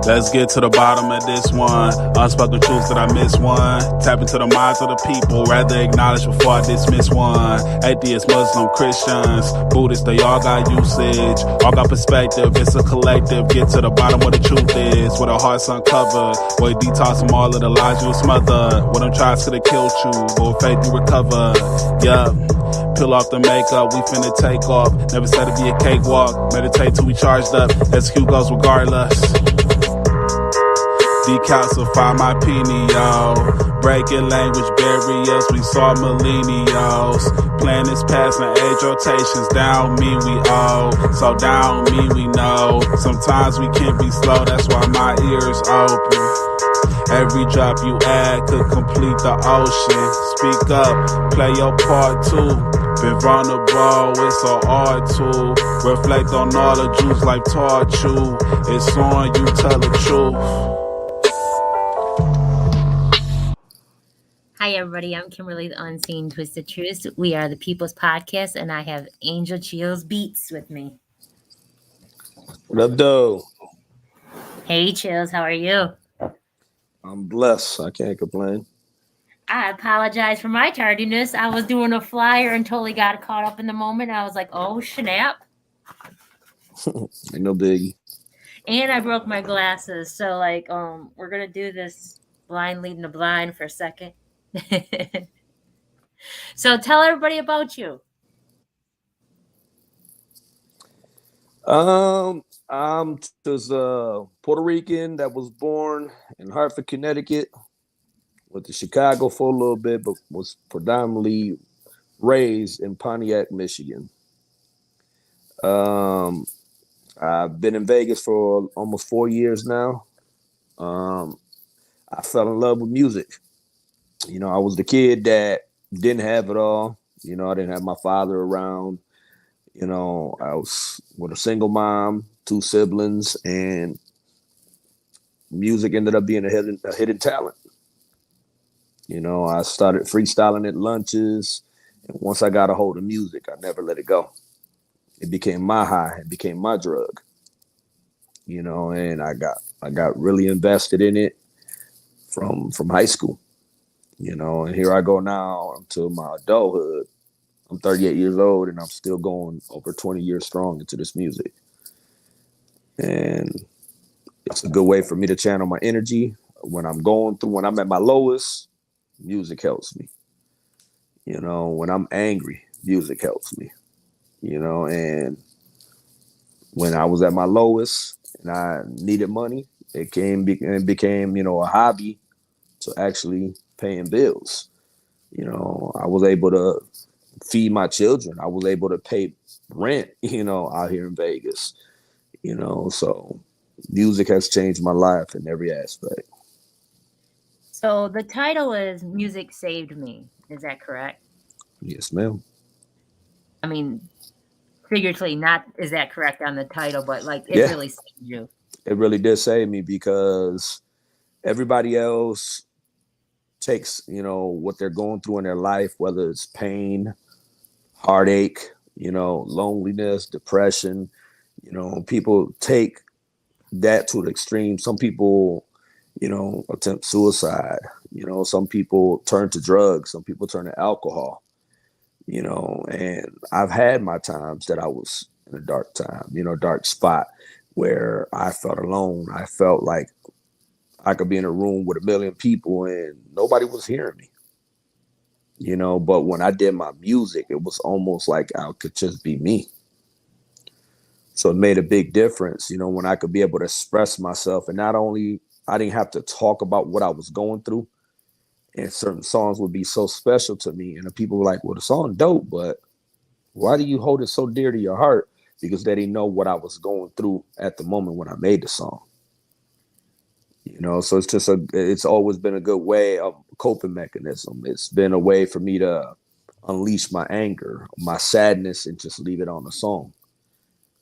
Let's get to the bottom of this one. Unspoken truths that I miss one. Tap into the minds of the people. Rather acknowledge before I dismiss one. Atheists, Muslim, Christians, Buddhists, they all got usage. All got perspective. It's a collective. Get to the bottom where the truth is. Where the heart's uncovered. Where you detox from all of the lies you smothered. Where them tries could have killed you. But with faith you recover. Yeah. Peel off the makeup, we finna take off. Never said it'd be a cakewalk. Meditate till we charged up. Execute goes regardless. Decalcify my pineal. Breaking language barriers, we saw millennials. Planets passing age rotations, down me we owe. So down me we know. Sometimes we can't be slow, that's why my ears open. Every drop you add could complete the ocean. Speak up, play your part too. Been vulnerable, it's an art tool. Reflect on all the Jews life taught you. It's on you, tell the truth. Hi, everybody. I'm Kimberly, the Unseen Twisted Truth. We are the People's Podcast, and I have Angel Chillz Beatz with me. What up, though? Hey, Chillz. How are you? I'm blessed. I can't complain. I apologize for my tardiness. I was doing a flyer and totally got caught up in the moment. I was like, oh, snap. Ain't no biggie. And I broke my glasses. So, we're going to do this blind leading the blind for a second. So tell everybody about you. I'm just a Puerto Rican that was born in Hartford, Connecticut. Went to Chicago for a little bit, but was predominantly raised in Pontiac, Michigan. I've been in Vegas for almost 4 years now. I fell in love with music. You know, I was the kid that didn't have it all. You know, I didn't have my father around. You know, I was with a single mom, 2 siblings, and music ended up being a hidden talent. You know, I started freestyling at lunches, and once I got a hold of music, I never let it go. It became my high. It became my drug. You know, and I got really invested in it from high school. You know, and here I go now until my adulthood. I'm 38 years old, and I'm still going over 20 years strong into this music. And it's a good way for me to channel my energy. When I'm at my lowest, music helps me. You know, when I'm angry, music helps me. You know, and when I was at my lowest and I needed money, it became, you know, a hobby to actually paying bills. You know, I was able to feed my children. I was able to pay rent, you know, out here in Vegas. You know, so music has changed my life in every aspect. So the title is Music Saved Me. Is that correct? Yes, ma'am. I mean, figuratively, not is that correct on the title, but really saved you. It really did save me because everybody else takes, you know, what they're going through in their life, whether it's pain, heartache, you know, loneliness, depression, you know, people take that to the extreme. Some people, you know, attempt suicide, you know, some people turn to drugs, some people turn to alcohol, you know, and I've had my times that I was in a dark time, you know, dark spot where I felt alone. I felt like I could be in a room with 1 million people and nobody was hearing me, you know, but when I did my music, it was almost like I could just be me. So it made a big difference, you know, when I could be able to express myself, and not only I didn't have to talk about what I was going through, and certain songs would be so special to me. And the people were like, well, the song dope, but why do you hold it so dear to your heart? Because they didn't know what I was going through at the moment when I made the song. You know, so it's always been a good way of coping mechanism. It's been a way for me to unleash my anger, my sadness, and just leave it on the song.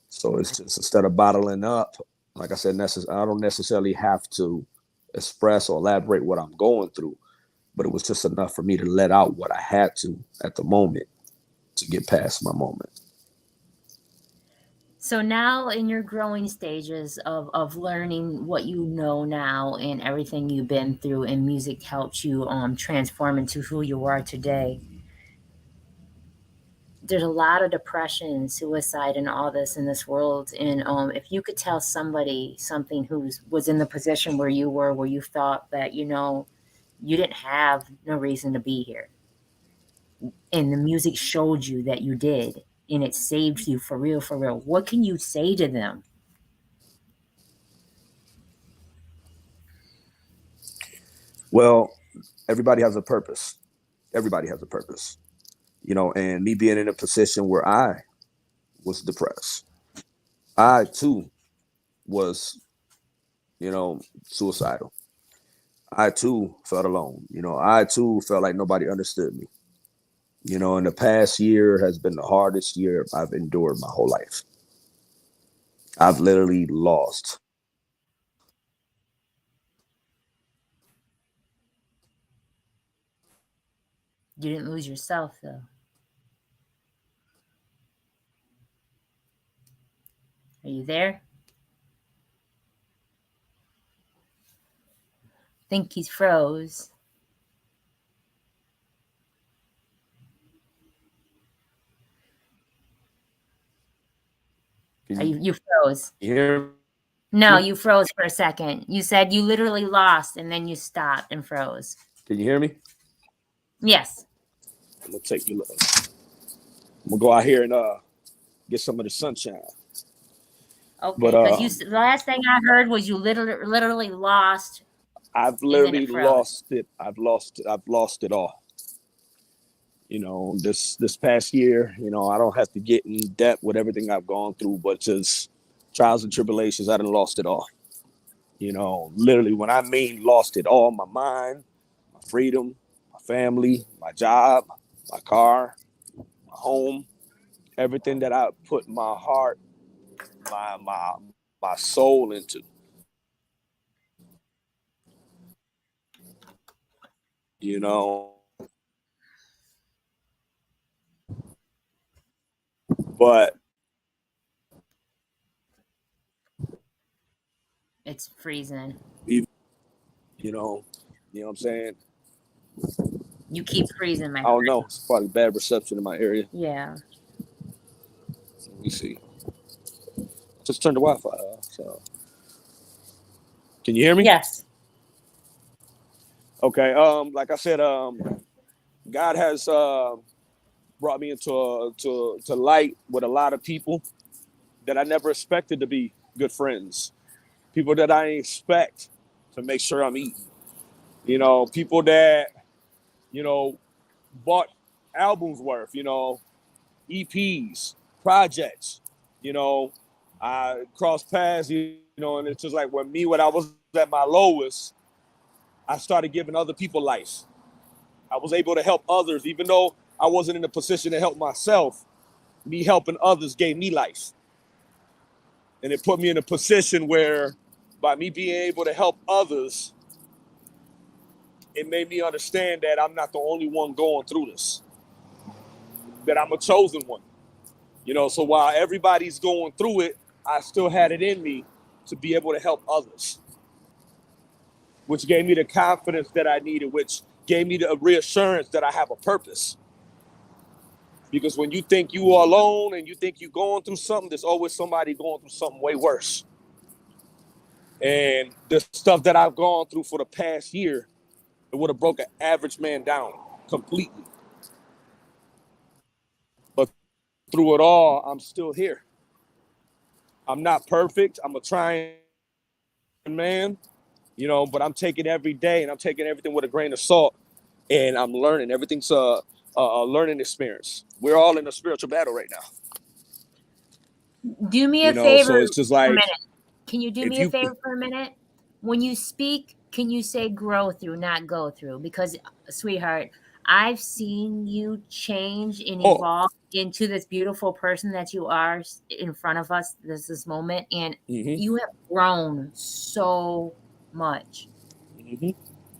So it's just, instead of bottling up, like I said, I don't necessarily have to express or elaborate what I'm going through, but it was just enough for me to let out what I had to at the moment to get past my moment. So now in your growing stages of learning what you know now and everything you've been through and music helped you transform into who you are today, there's a lot of depression, suicide, and all this in this world. And if you could tell somebody something who was in the position where you were, where you thought that, you didn't have no reason to be here, and the music showed you that you did, and it saved you for real, what can you say to them? Well, everybody has a purpose. Everybody has a purpose. And me being in a position where I was depressed, I too was, suicidal. I too felt alone. I too felt like nobody understood me. And the past year has been the hardest year I've endured my whole life. I've literally lost. You didn't lose yourself though. Are you there? Think he's froze. Are you froze? You hear me? No, you froze for a second. You said you literally lost and then you stopped and froze. Can you hear me? Yes. I'm gonna take you. I'm gonna go out here and get some of the sunshine. Okay, But because the last thing I heard was you literally lost. I've And then literally it froze. lost it. I've lost it all. This past year, I don't have to get in depth with everything I've gone through, but just trials and tribulations, I done lost it all. Literally, when I mean lost it all, my mind, my freedom, my family, my job, my car, my home, everything that I put my heart, my soul into. You know, but It's freezing. you what I'm saying? You keep freezing, my I don't friend. know. It's probably bad reception in my area. Yeah. Let me see. Just turn the Wi-Fi off. So, can you hear me? Yes. Okay. Like I said, God has brought me into to light with a lot of people that I never expected to be good friends. People that I didn't expect to make sure I'm eating. People that bought albums worth. EPs, projects. I crossed paths. And it's just like when I was at my lowest, I started giving other people life. I was able to help others, even though I wasn't in a position to help myself. Me helping others gave me life. And it put me in a position where, by me being able to help others, it made me understand that I'm not the only one going through this, that I'm a chosen one. So while everybody's going through it, I still had it in me to be able to help others, which gave me the confidence that I needed, which gave me the reassurance that I have a purpose. Because when you think you are alone and you think you're going through something, there's always somebody going through something way worse. And the stuff that I've gone through for the past year, it would have broke an average man down completely. But through it all, I'm still here. I'm not perfect. I'm a trying man, but I'm taking every day and I'm taking everything with a grain of salt, and I'm learning. Everything's a learning experience. We're all in a spiritual battle right now. Do me a favor so it's just for a like, minute. Can you do me a favor for a minute? When you speak, can you say grow through, not go through? Because, sweetheart, I've seen you change and evolve into this beautiful person that you are in front of us this moment, and you have grown so much.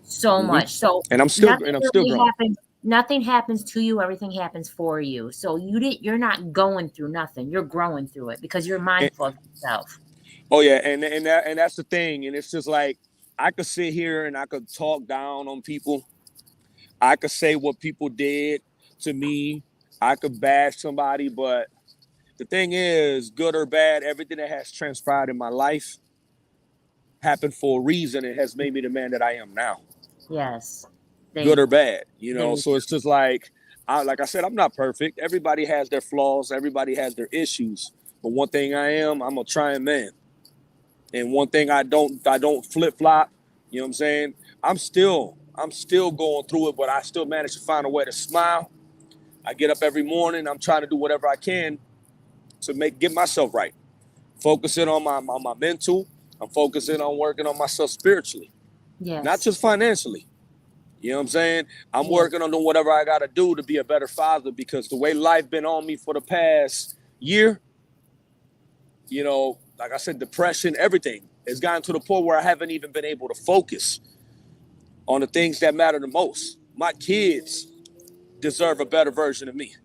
So much. So and I'm still growing. nothing happens to you, everything happens for you. So you're not going through nothing. You're growing through it because you're And, mindful of yourself. oh yeah, and that's the thing. And it's just like I could sit here and I could talk down on people. I could say what people did to me. I could bash somebody, but the thing is, good or bad, everything that has transpired in my life happened for a reason. It has made me the man that I am now. Yes. Good They or bad, they So it's just like, like I said, I'm not perfect. Everybody has their flaws. Everybody has their issues. But one thing I'm a trying man. And one thing I don't flip flop. You know what I'm saying? I'm still going through it, but I still manage to find a way to smile. I get up every morning. I'm trying to do whatever I can to get myself right. Focusing on my mental. I'm focusing on working on myself spiritually, not yes. just financially. You know what I'm saying? I'm Yes. working on doing whatever I got to do to be a better father because the way life been on me for the past year, like I said, depression, everything, it's gotten to the point where I haven't even been able to focus on the things that matter the most. My kids deserve a better version of me.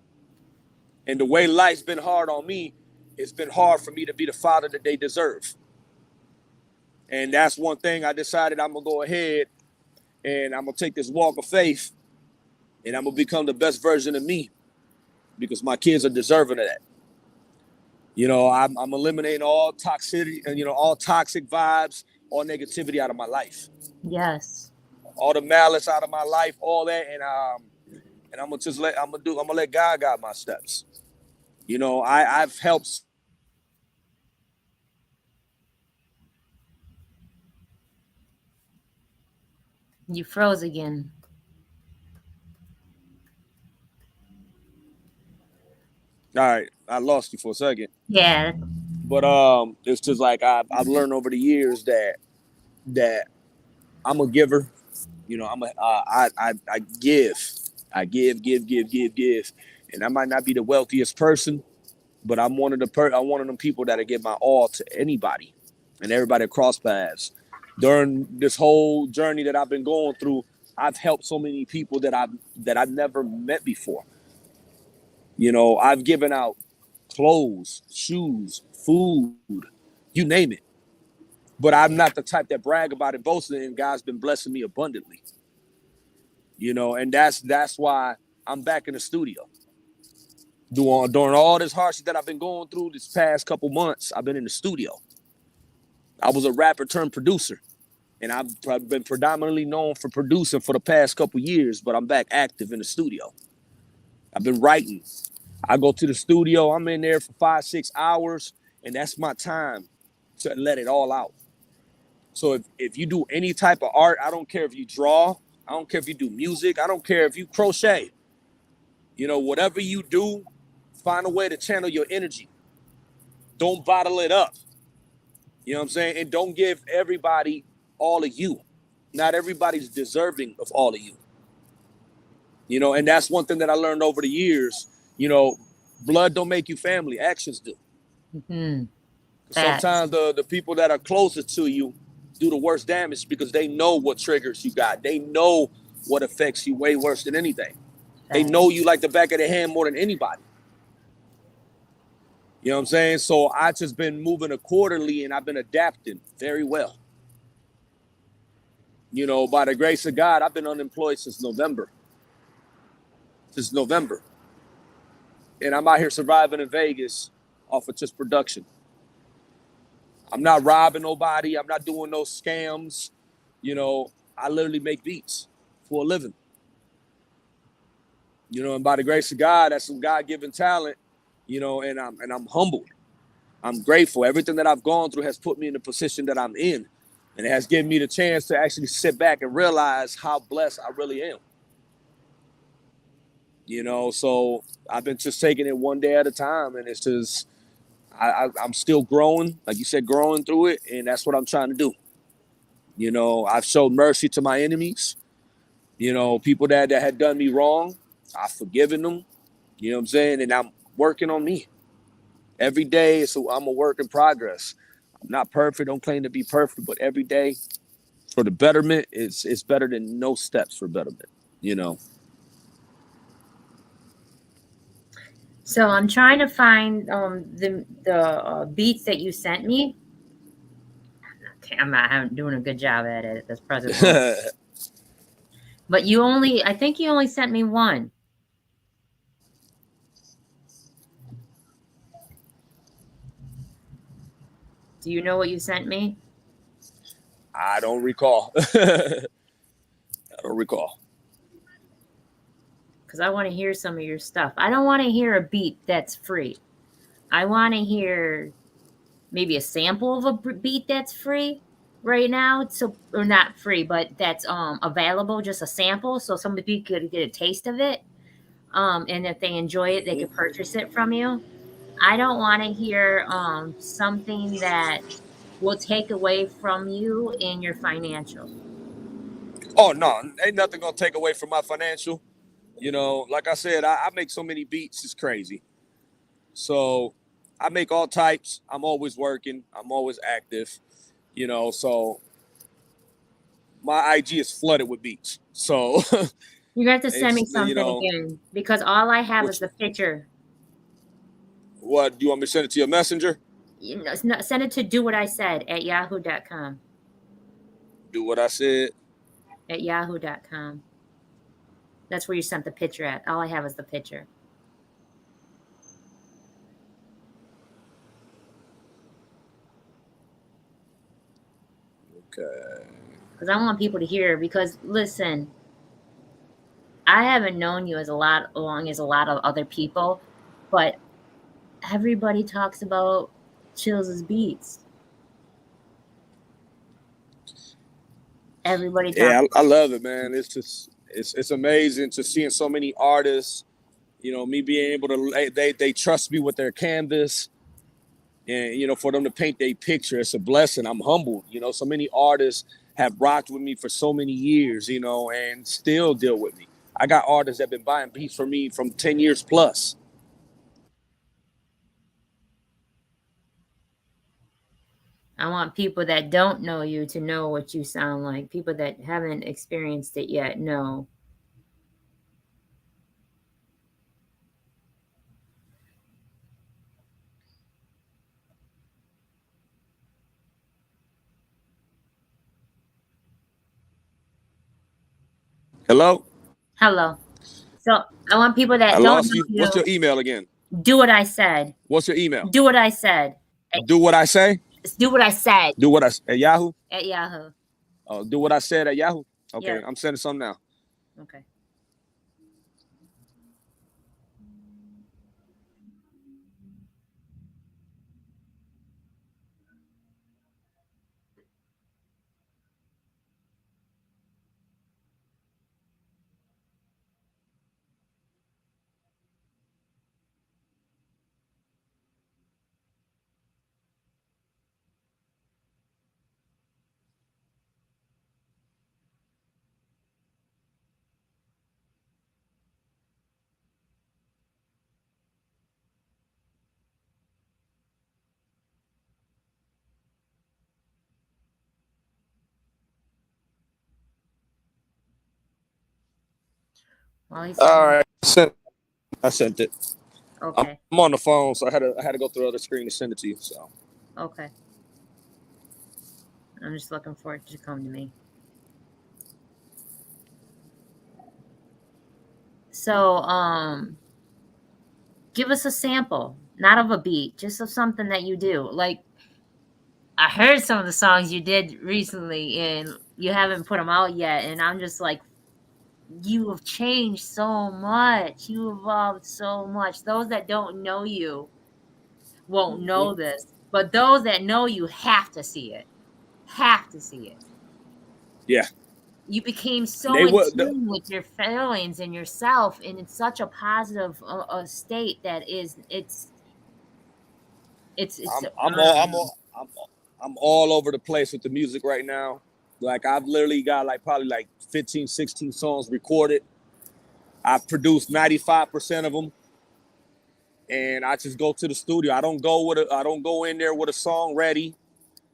And the way life's been hard on me, it's been hard for me to be the father that they deserve. And that's one thing I decided I'm going to go ahead and I'm going to take this walk of faith and I'm going to become the best version of me because my kids are deserving of that. I'm eliminating all toxicity and, all toxic vibes, all negativity out of my life, Yes. all the malice out of my life, all that. And I'm gonna let God guide my steps. I've helped so many people in my life. You froze again. All right, I lost you for a second, Yeah. but it's just like I've learned over the years that I'm a giver. I give, give, and I might not be the wealthiest person, but I'm one of them people that'll give my all to anybody and everybody across paths. During this whole journey that I've been going through, I've helped so many people that I've never met before. I've given out clothes, shoes, food, you name it. But I'm not the type that brag about it, boasting, and God's been blessing me abundantly. And that's why I'm back in the studio. During all this hardship that I've been going through this past couple months, I've been in the studio. I was a rapper turned producer, and I've been predominantly known for producing for the past couple years, but I'm back active in the studio. I've been writing. I go to the studio, I'm in there for 5-6 hours, and that's my time to let it all out. So if you do any type of art, I don't care if you draw, I don't care if you do music, I don't care if you crochet. Whatever you do, find a way to channel your energy. Don't bottle it up. You know what I'm saying? And don't give everybody all of you. Not everybody's deserving of all of you. And that's one thing that I learned over the years. Blood don't make you family, actions do. Mm-hmm. Sometimes the people that are closest to you do the worst damage because they know what triggers you got. They know what affects you way worse than anything. They know you like the back of their hand more than anybody. You know what I'm saying? So I just been moving accordingly and I've been adapting very well. By the grace of God, I've been unemployed since November. And I'm out here surviving in Vegas off of just production. I'm not robbing nobody. I'm not doing no scams. I literally make beats for a living. And by the grace of God, that's some God-given talent, and I'm humbled. I'm grateful. Everything that I've gone through has put me in the position that I'm in. And it has given me the chance to actually sit back and realize how blessed I really am. So I've been just taking it one day at a time. And it's just, I'm still growing, like you said, growing through it. And that's what I'm trying to do. I've showed mercy to my enemies. People that had done me wrong, I've forgiven them. You know what I'm saying? And I'm working on me. Every day, so I'm a work in progress. I'm not perfect. Don't claim to be perfect, but every day for the betterment, it's better than no steps for betterment. So I'm trying to find the beats that you sent me. Okay, I'm not having, doing a good job at it at this present moment. But I think you only sent me one. Do you know what you sent me? I don't recall. I don't recall. Because I want to hear some of your stuff. I don't want to hear a beat that's free. I want to hear maybe a sample of a beat that's free right now. So, or not free, but that's available, just a sample, so somebody could get a taste of it. And if they enjoy it, they could purchase it from you. I don't want to hear something that will take away from you in your financial. Oh no, ain't nothing gonna take away from my financial. You know, like I said, I make so many beats, it's crazy. So I make all types. I'm always working. I'm always active. You know, so my IG is flooded with beats. So You're going to have to send me it's something again because all I have is the picture. What do you want me to send it to your messenger? Send it to do what I said at yahoo.com. Do what I said at yahoo.com. That's where you sent the picture at. All I have is the picture. Okay. Because I want people to hear. Because listen, I haven't known you as long as a lot of other people, but everybody talks about Chillz's beats. Everybody talks. Yeah, I love it, man. It's just it's amazing to seeing so many artists. You know, me being able to they trust me with their canvas, and you know, for them to paint their picture, it's a blessing. I'm humbled. You know, so many artists have rocked with me for so many years, you know, and still deal with me. I got artists that have been buying beats for me from 10 years plus. I want people that don't know you to know what you sound like. People that haven't experienced it yet know. Hello? Hello. So I want people that I don't lost know you. What's your email again? Do what I said. What's your email? Do what I said. Do what I say? Do what I said. Do what I at Yahoo? At Yahoo. Oh, do what I said at Yahoo? Okay, Yeah. I'm sending some now. Okay. All right, I sent it. Okay. I'm on the phone, so I had to go through the other screen to send it to you. So okay. I'm just looking for it to come to me. So, give us a sample, not of a beat, just of something that you do. Like, I heard some of the songs you did recently, and you haven't put them out yet, and I'm just like, you have changed so much. You evolved so much. Those that don't know you won't know this, but those that know you have to see it. Have to see it. Yeah. You became so in tune with your feelings and yourself, and it's such a positive state that is it's. I'm all over the place with the music right now. Like I've literally got like probably like 15, 16 songs recorded. I've produced 95% of them. And I just go to the studio. I don't go in there with a song ready.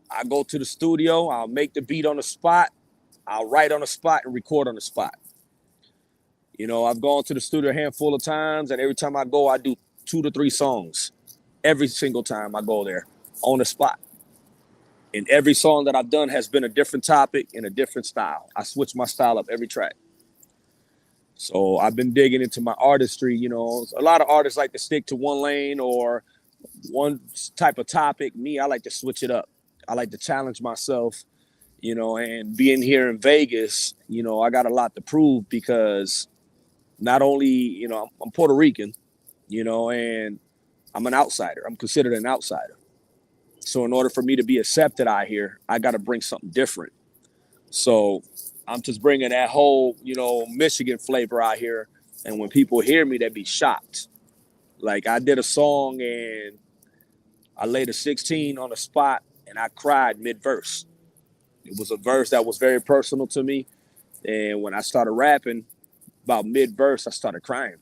I go to the studio, I'll make the beat on the spot, I'll write on the spot and record on the spot. You know, I've gone to the studio a handful of times, and every time I go, I do 2 to 3 songs every single time I go there on the spot. And every song that I've done has been a different topic and a different style. I switch my style up every track. So I've been digging into my artistry. You know, a lot of artists like to stick to one lane or one type of topic. Me, I like to switch it up. I like to challenge myself, you know, and being here in Vegas, you know, I got a lot to prove because not only, you know, I'm Puerto Rican, you know, and I'm an outsider. I'm considered an outsider. So in order for me to be accepted out here, I got to bring something different. So I'm just bringing that whole, you know, Michigan flavor out here. And when people hear me, they be shocked. Like I did a song and I laid a 16 on the spot and I cried mid-verse. It was a verse that was very personal to me. And when I started rapping about mid-verse, I started crying.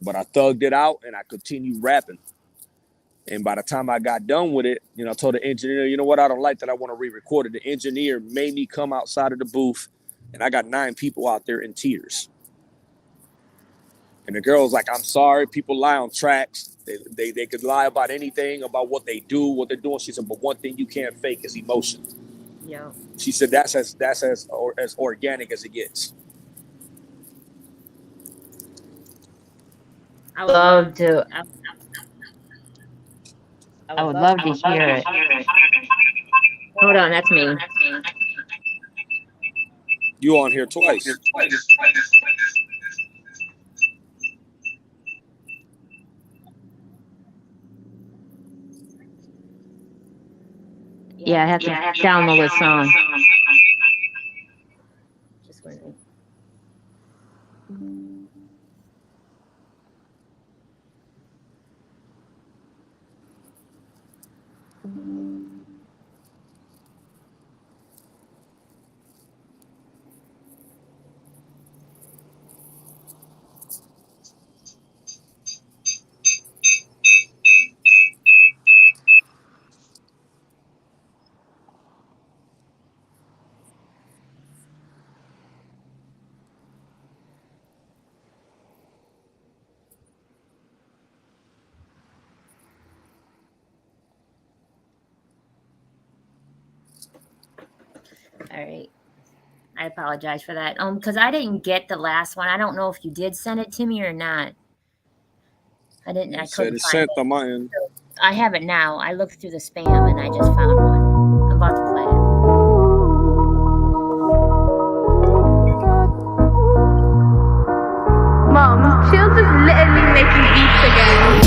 But I thugged it out and I continued rapping. And by the time I got done with it, you know, I told the engineer, you know what, I don't like that. I want to re-record it. The engineer made me come outside of the booth, and I got 9 people out there in tears. And the girl was like, I'm sorry, people lie on tracks. They could lie about anything, about what they do, what they're doing. She said, but one thing you can't fake is emotion. Yeah. She said that's as organic as it gets. I would love to. I would love to hear it. Hold on, that's me. You on here twice. Yeah, I have to download a song. Just waiting. All right. I apologize for that. Because I didn't get the last one. I don't know if you did send it to me or not. I didn't. I couldn't find it. On my end. I have it now. I looked through the spam and I just found one. I'm about to play it. Mom, Chillz is literally making beats again.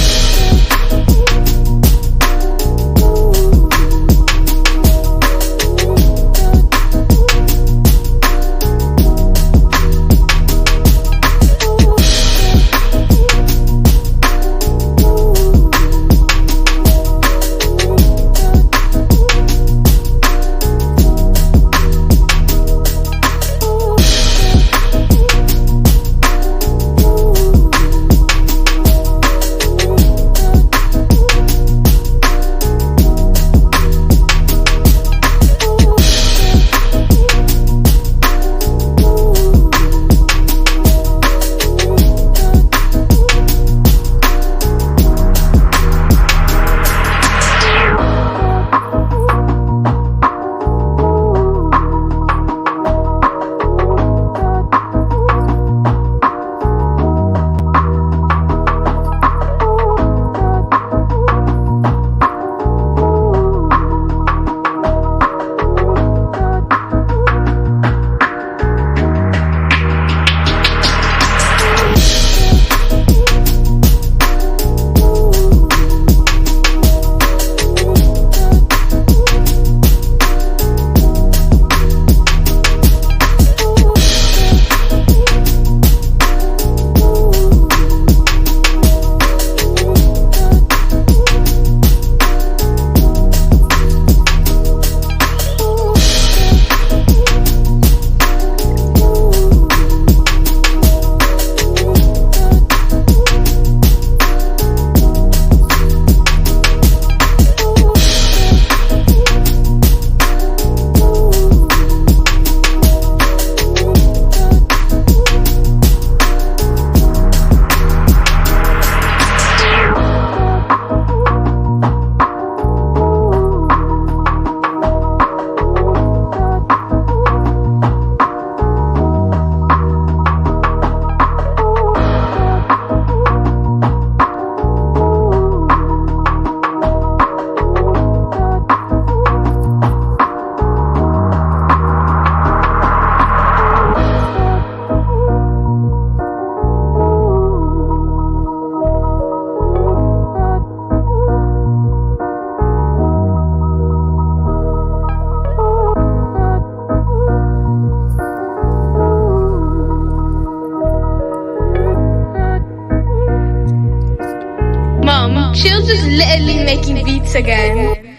Chillz is literally making beats again.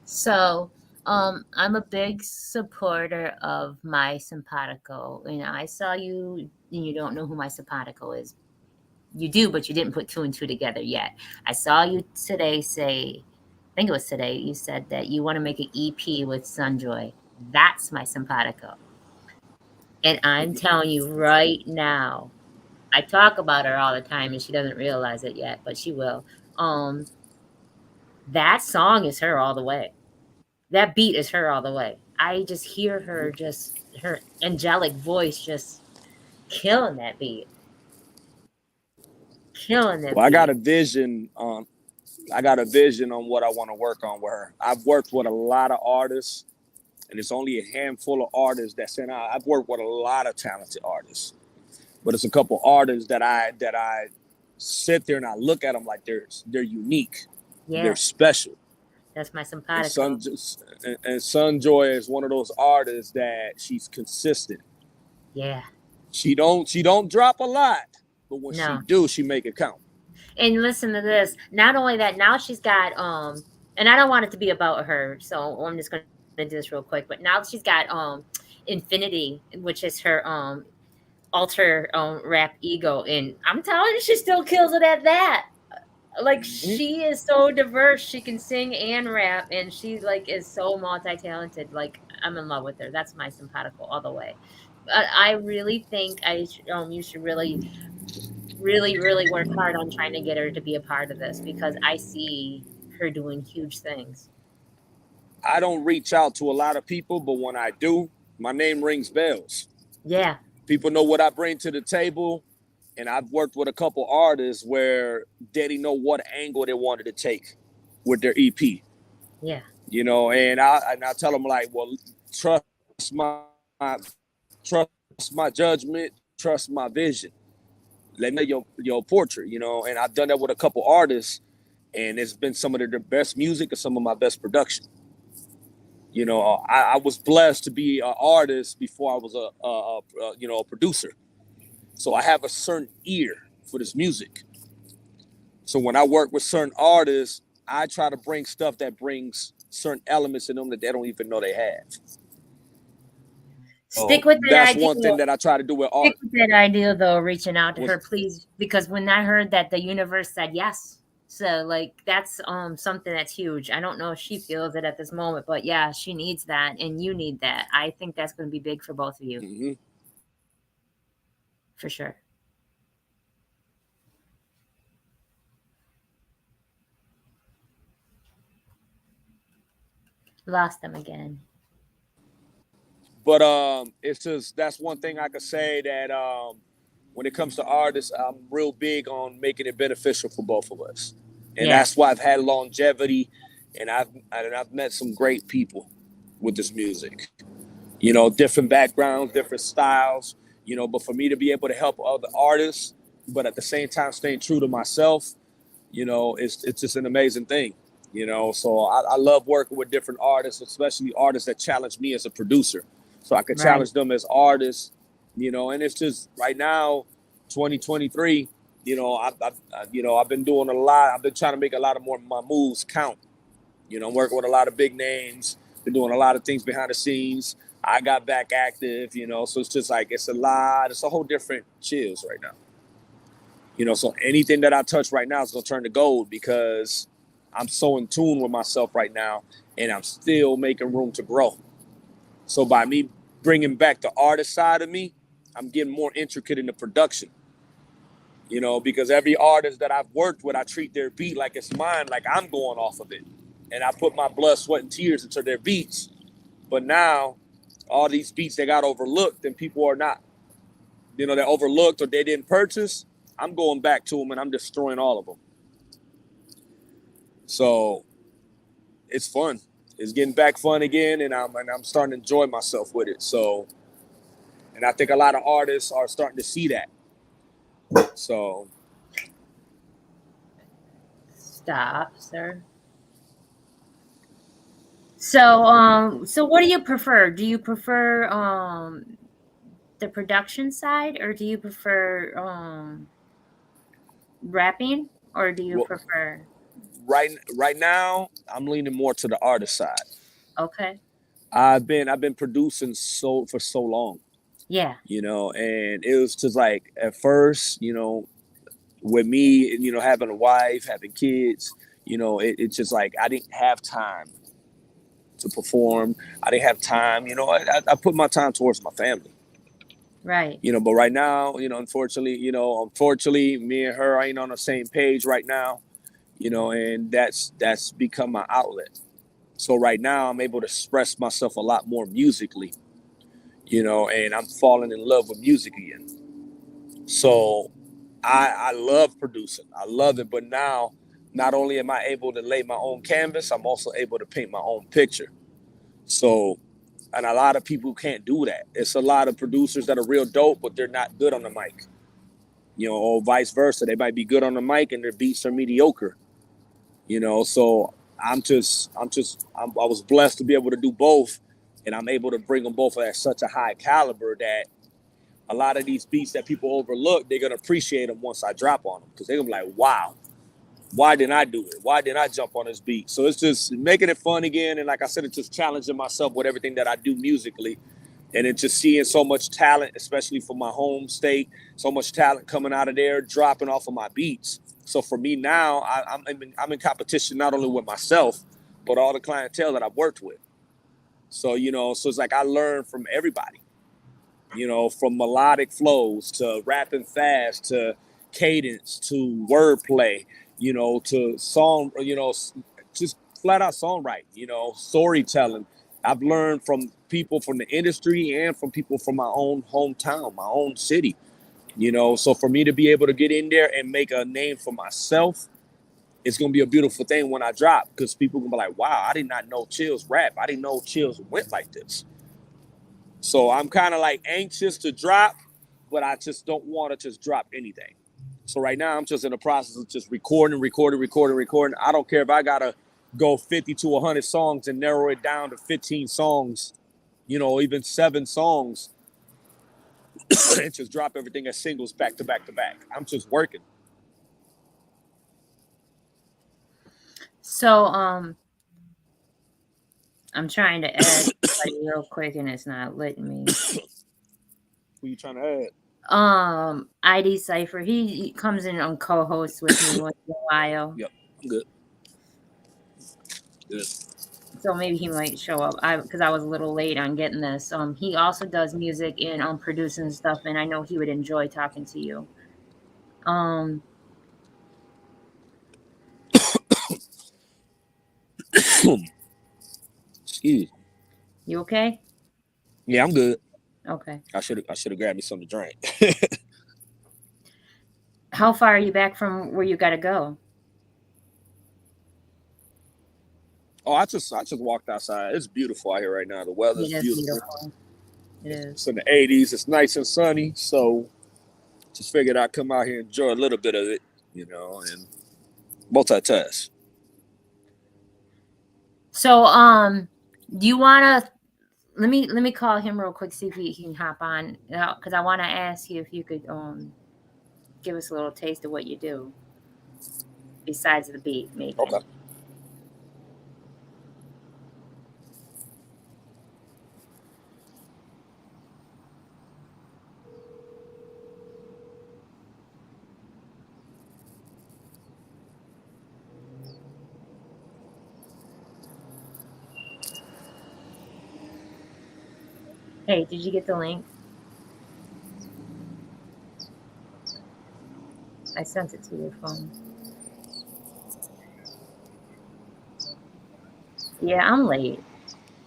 So, I'm a big supporter of My Simpatico. You know, I saw you, and you don't know who My Simpatico is. You do, but you didn't put two and two together yet. I saw you today say, I think it was today, you said that you want to make an EP with Sunjoy. That's My Simpatico. And I'm telling you right now, I talk about her all the time and she doesn't realize it yet, but she will. Um, that song is her all the way. That beat is her all the way. I just hear her, just her angelic voice, just killing that beat, killing that Well, I beat. got a vision on what I want to work on with her. I've worked with a lot of artists, and it's only a handful of artists that sent out. I've worked with a lot of talented artists, but it's a couple artists that I sit there and I look at them like they're unique, Yeah, they're special. that's My And Simpatico. Sunjoy is one of those artists that she's consistent. Yeah, She don't drop a lot, but when she no. do, she make it count. And listen to this. Not only that, now she's got and I don't want it to be about her, so I'm just gonna do this real quick. But now she's got Infinity, which is her alter rap ego, and I'm telling you, she still kills it at that. Like she is so diverse. She can sing and rap, and she like is so multi-talented. Like I'm in love with her. That's My Simpatico all the way. But I really think you should really, really, really work hard on trying to get her to be a part of this because I see her doing huge things. I don't reach out to a lot of people, but when I do, my name rings bells. Yeah, People know what I bring to the table, and I've worked with a couple artists where they didn't know what angle they wanted to take with their EP. yeah, You know, and I tell them like, well, trust my trust my judgment, trust my vision. Let me know your portrait, you know. And I've done that with a couple artists, and it's been some of their best music and some of my best production. You know, I was blessed to be an artist before I was a producer. So I have a certain ear for this music. So when I work with certain artists, I try to bring stuff that brings certain elements in them that they don't even know they have. stick with that That's idea. one thing that I try to do with art. Stick with that idea though, reaching out to her, please, because when I heard that, the universe said yes. So like that's something that's huge. I don't know if she feels it at this moment, but yeah, she needs that, and you need that. I think that's going to be big for both of you, Mm-hmm. for sure. Lost them again. But it's just that's one thing I could say that when it comes to artists, I'm real big on making it beneficial for both of us, and Yeah. that's why I've had longevity, and I've met some great people with this music. You know, different backgrounds, different styles. You know, but for me to be able to help other artists, but at the same time staying true to myself, you know, it's just an amazing thing. You know, so I love working with different artists, especially artists that challenge me as a producer, so I could Right. challenge them as artists. You know, and it's just right now, 2023. You know, I've been doing a lot. I've been trying to make a lot of more of my moves count. You know, I'm working with a lot of big names. Been doing a lot of things behind the scenes. I got back active. You know, so it's just like it's a lot. It's a whole different Chillz right now. You know, so anything that I touch right now is gonna turn to gold because I'm so in tune with myself right now, and I'm still making room to grow. So by me bringing back the artist side of me, I'm getting more intricate in the production. You know, because every artist that I've worked with, I treat their beat like it's mine, like I'm going off of it. And I put my blood, sweat, and tears into their beats. But now, all these beats that got overlooked and people are not, you know, they're overlooked or they didn't purchase, I'm going back to them and I'm destroying all of them. So it's fun. It's getting back fun again, and I'm starting to enjoy myself with it. So, and I think a lot of artists are starting to see that. So, Stop, sir. So what do you prefer? Do you prefer the production side, or do you prefer rapping, or do you Well, prefer? right now, I'm leaning more to the artist side. Okay. I've been producing for so long, Yeah. and it was just like at first, with me, having a wife, having kids, it's just like I didn't have time to perform. I didn't have time. I put my time towards my family. Right. But right now, unfortunately, me and her ain't on the same page right now. And that's become my outlet. So right now, I'm able to express myself a lot more musically. And I'm falling in love with music again. So I love producing. I love it. But now, not only am I able to lay my own canvas, I'm also able to paint my own picture. So, and a lot of people can't do that. It's a lot of producers that are real dope, but they're not good on the mic. Or vice versa. They might be good on the mic and their beats are mediocre. So I was blessed to be able to do both, and I'm able to bring them both at such a high caliber that a lot of these beats that people overlook, they're gonna appreciate them once I drop on them, because they're gonna be like, wow, why didn't I do it? Why didn't I jump on this beat? So it's just making it fun again, and like I said, it's just challenging myself with everything that I do musically, and it's just seeing so much talent, especially from my home state, so much talent coming out of there, dropping off of my beats. So for me now, I'm in competition not only with myself, but all the clientele that I've worked with. So so it's like I learn from everybody. From melodic flows to rapping fast to cadence to wordplay, to song, just flat out songwriting, storytelling. I've learned from people from the industry and from people from my own hometown, my own city, So for me to be able to get in there and make a name for myself, it's going to be a beautiful thing when I drop, because people going to be like, wow, I did not know Chillz rap. I didn't know Chillz went like this. So I'm kind of like anxious to drop, but I just don't want to just drop anything. So right now I'm just in the process of just recording. I don't care if I got to go 50 to 100 songs and narrow it down to 15 songs, even 7 songs, and just drop everything as singles back to back to back. I'm just working. So I'm trying to add somebody real quick and it's not letting me. Who you trying to add? ID Cypher. He comes in on co-host with me once in a while. Yep, I'm good. Good. So maybe he might show up. Because I was a little late on getting this. He also does music and producing stuff, and I know he would enjoy talking to you. Excuse. You okay? Yeah, I'm good. Okay. I should have grabbed me something to drink. How far are you back from where you got to go? Oh, I just walked outside. It's beautiful out here right now. The weather's beautiful. It is. It's in the 80s. It's nice and sunny. So just figured I'd come out here and enjoy a little bit of it, and multitask. So, do you want to let me call him real quick, see if he can hop on, because I want to ask you if you could give us a little taste of what you do besides the beat making. Okay. Hey, did you get the link? I sent it to your phone. Yeah, I'm late.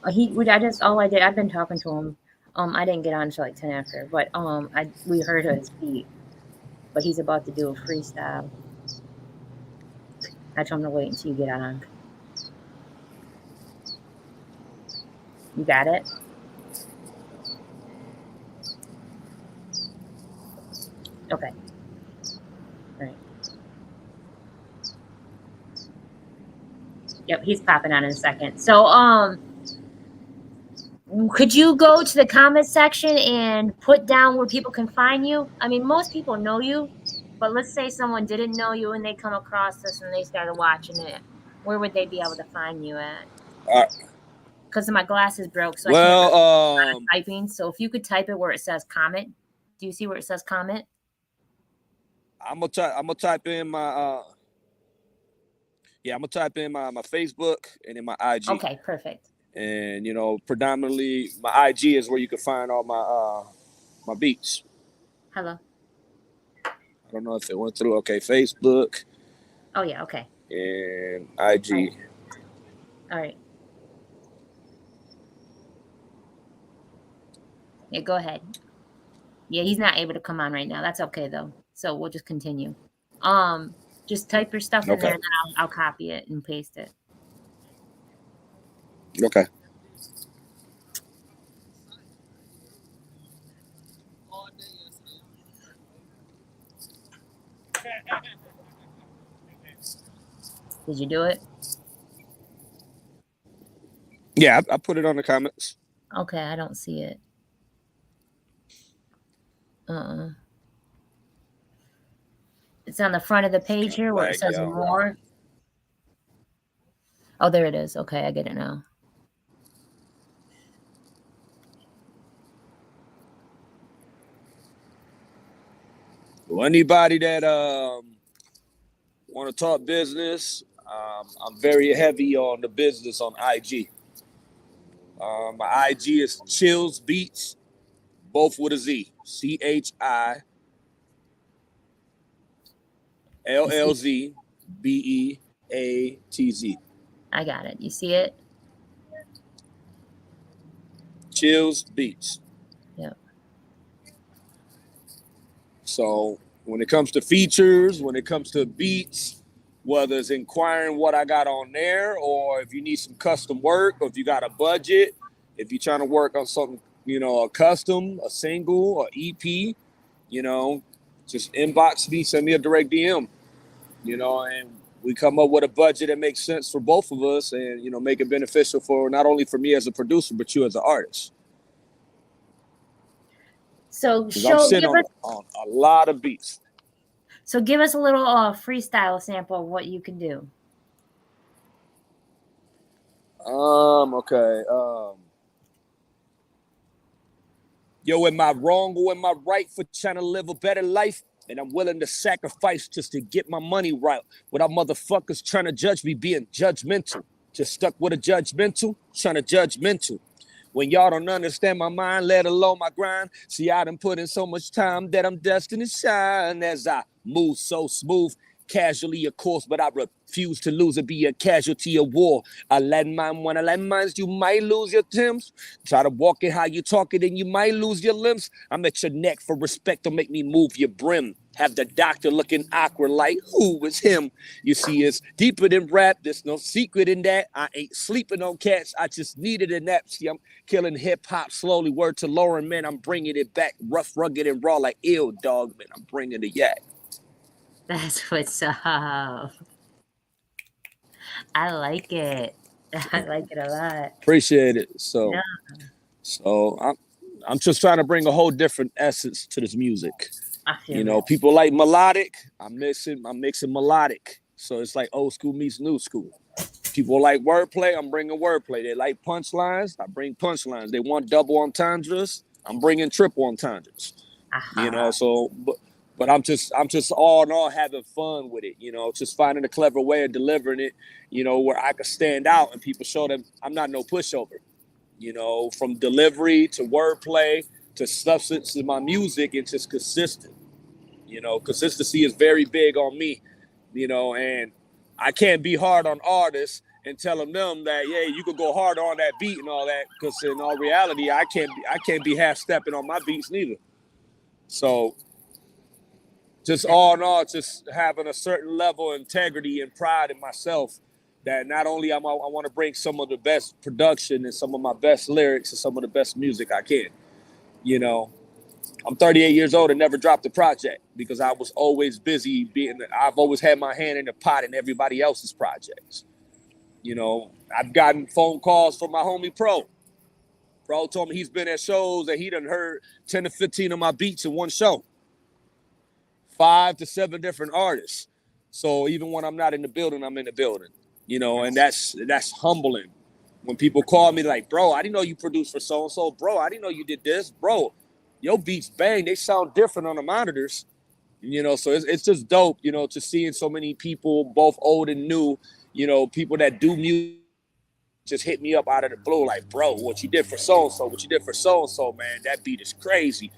I've been talking to him. I didn't get on until like 10 after, but we heard his beat, but he's about to do a freestyle. I told him to wait until you get on. You got it? Okay. All right. Yep, he's popping on in a second. So, could you go to the comment section and put down where people can find you? I mean, most people know you, But let's say someone didn't know you and they come across this and they started watching it. Where would they be able to find you at? Because my glasses broke, so I can't really typing. So if you could type it where it says comment. Do you see where it says comment? I'm gonna type in my I'm gonna type in my Facebook and then my IG. Okay, perfect. And predominantly my IG is where you can find all my beats. Hello. I don't know if it went through. Okay, Facebook. Oh yeah, okay. And IG. All right. Yeah, go ahead. Yeah, he's not able to come on right now. That's okay though. So we'll just continue. Just type your stuff in there and then I'll copy it and paste it. Okay. Did you do it? Yeah, I put it on the comments. Okay, I don't see it. It's on the front of the page here where it says more. Oh, there it is. Okay, I get it now. Well, anybody that want to talk business, I'm very heavy on the business on IG. My IG is Chillz Beatz, both with a Z. CHILLZBEATZ. I got it. You see it? Chillz Beatz. Yep. So when it comes to features, when it comes to beats, whether it's inquiring what I got on there, or if you need some custom work, or if you got a budget, if you're trying to work on something, a custom, a single, or EP, just inbox me, send me a direct DM, and we come up with a budget that makes sense for both of us and, make it beneficial for not only for me as a producer, but you as an artist. So I'm sitting on a lot of beats. So give us a little freestyle sample of what you can do. Okay. Yo, am I wrong or am I right for trying to live a better life? And I'm willing to sacrifice just to get my money right. Without motherfuckers trying to judge me being judgmental. Just stuck with a judgmental, trying to judgmental. When y'all don't understand my mind, let alone my grind. See, I done put in so much time that I'm destined to shine as I move so smooth. Casually, of course, but I refuse to lose or be a casualty of war. I landmine when I landmines, you might lose your Timbs. Try to walk it how you talk it and you might lose your limbs. I'm at your neck for respect to make me move your brim. Have the doctor looking awkward like, who is him? You see, it's deeper than rap. There's no secret in that. I ain't sleeping on cats. I just needed a nap. See, I'm killing hip hop slowly. Word to Lauren, man, I'm bringing it back. Rough, rugged, and raw like ill dog, man. I'm bringing the yak. That's what's up. I like it. I like it a lot. Appreciate it. So I'm just trying to bring a whole different essence to this music. People like melodic. I'm mixing melodic. So it's like old school meets new school. People like wordplay. I'm bringing wordplay. They like punchlines. I bring punchlines. They want double entendres. I'm bringing triple entendres. But I'm just all in all having fun with it, just finding a clever way of delivering it, where I could stand out and people show them I'm not no pushover, from delivery to wordplay to substance in my music. It's just consistent, consistency is very big on me, and I can't be hard on artists and telling them that, yeah, you can go hard on that beat and all that, because in all reality, I can't be half stepping on my beats neither. So just all in all, just having a certain level of integrity and pride in myself that not only I want to bring some of the best production and some of my best lyrics and some of the best music I can. I'm 38 years old and never dropped a project because I was always busy I've always had my hand in the pot in everybody else's projects. I've gotten phone calls from my homie Pro. Pro told me he's been at shows and he done heard 10 to 15 of my beats in one show. 5 to 7 different artists. So even when I'm not in the building, I'm in the building, you know, and that's humbling. When people call me like, bro, I didn't know you produced for so-and-so. Bro, I didn't know you did this. Bro, your beats bang. They sound different on the monitors, you know, so it's just dope, you know, to seeing so many people, both old and new, you know, people that do music just hit me up out of the blue like, bro, what you did for so-and-so, what you did for so-and-so, man, that beat is crazy.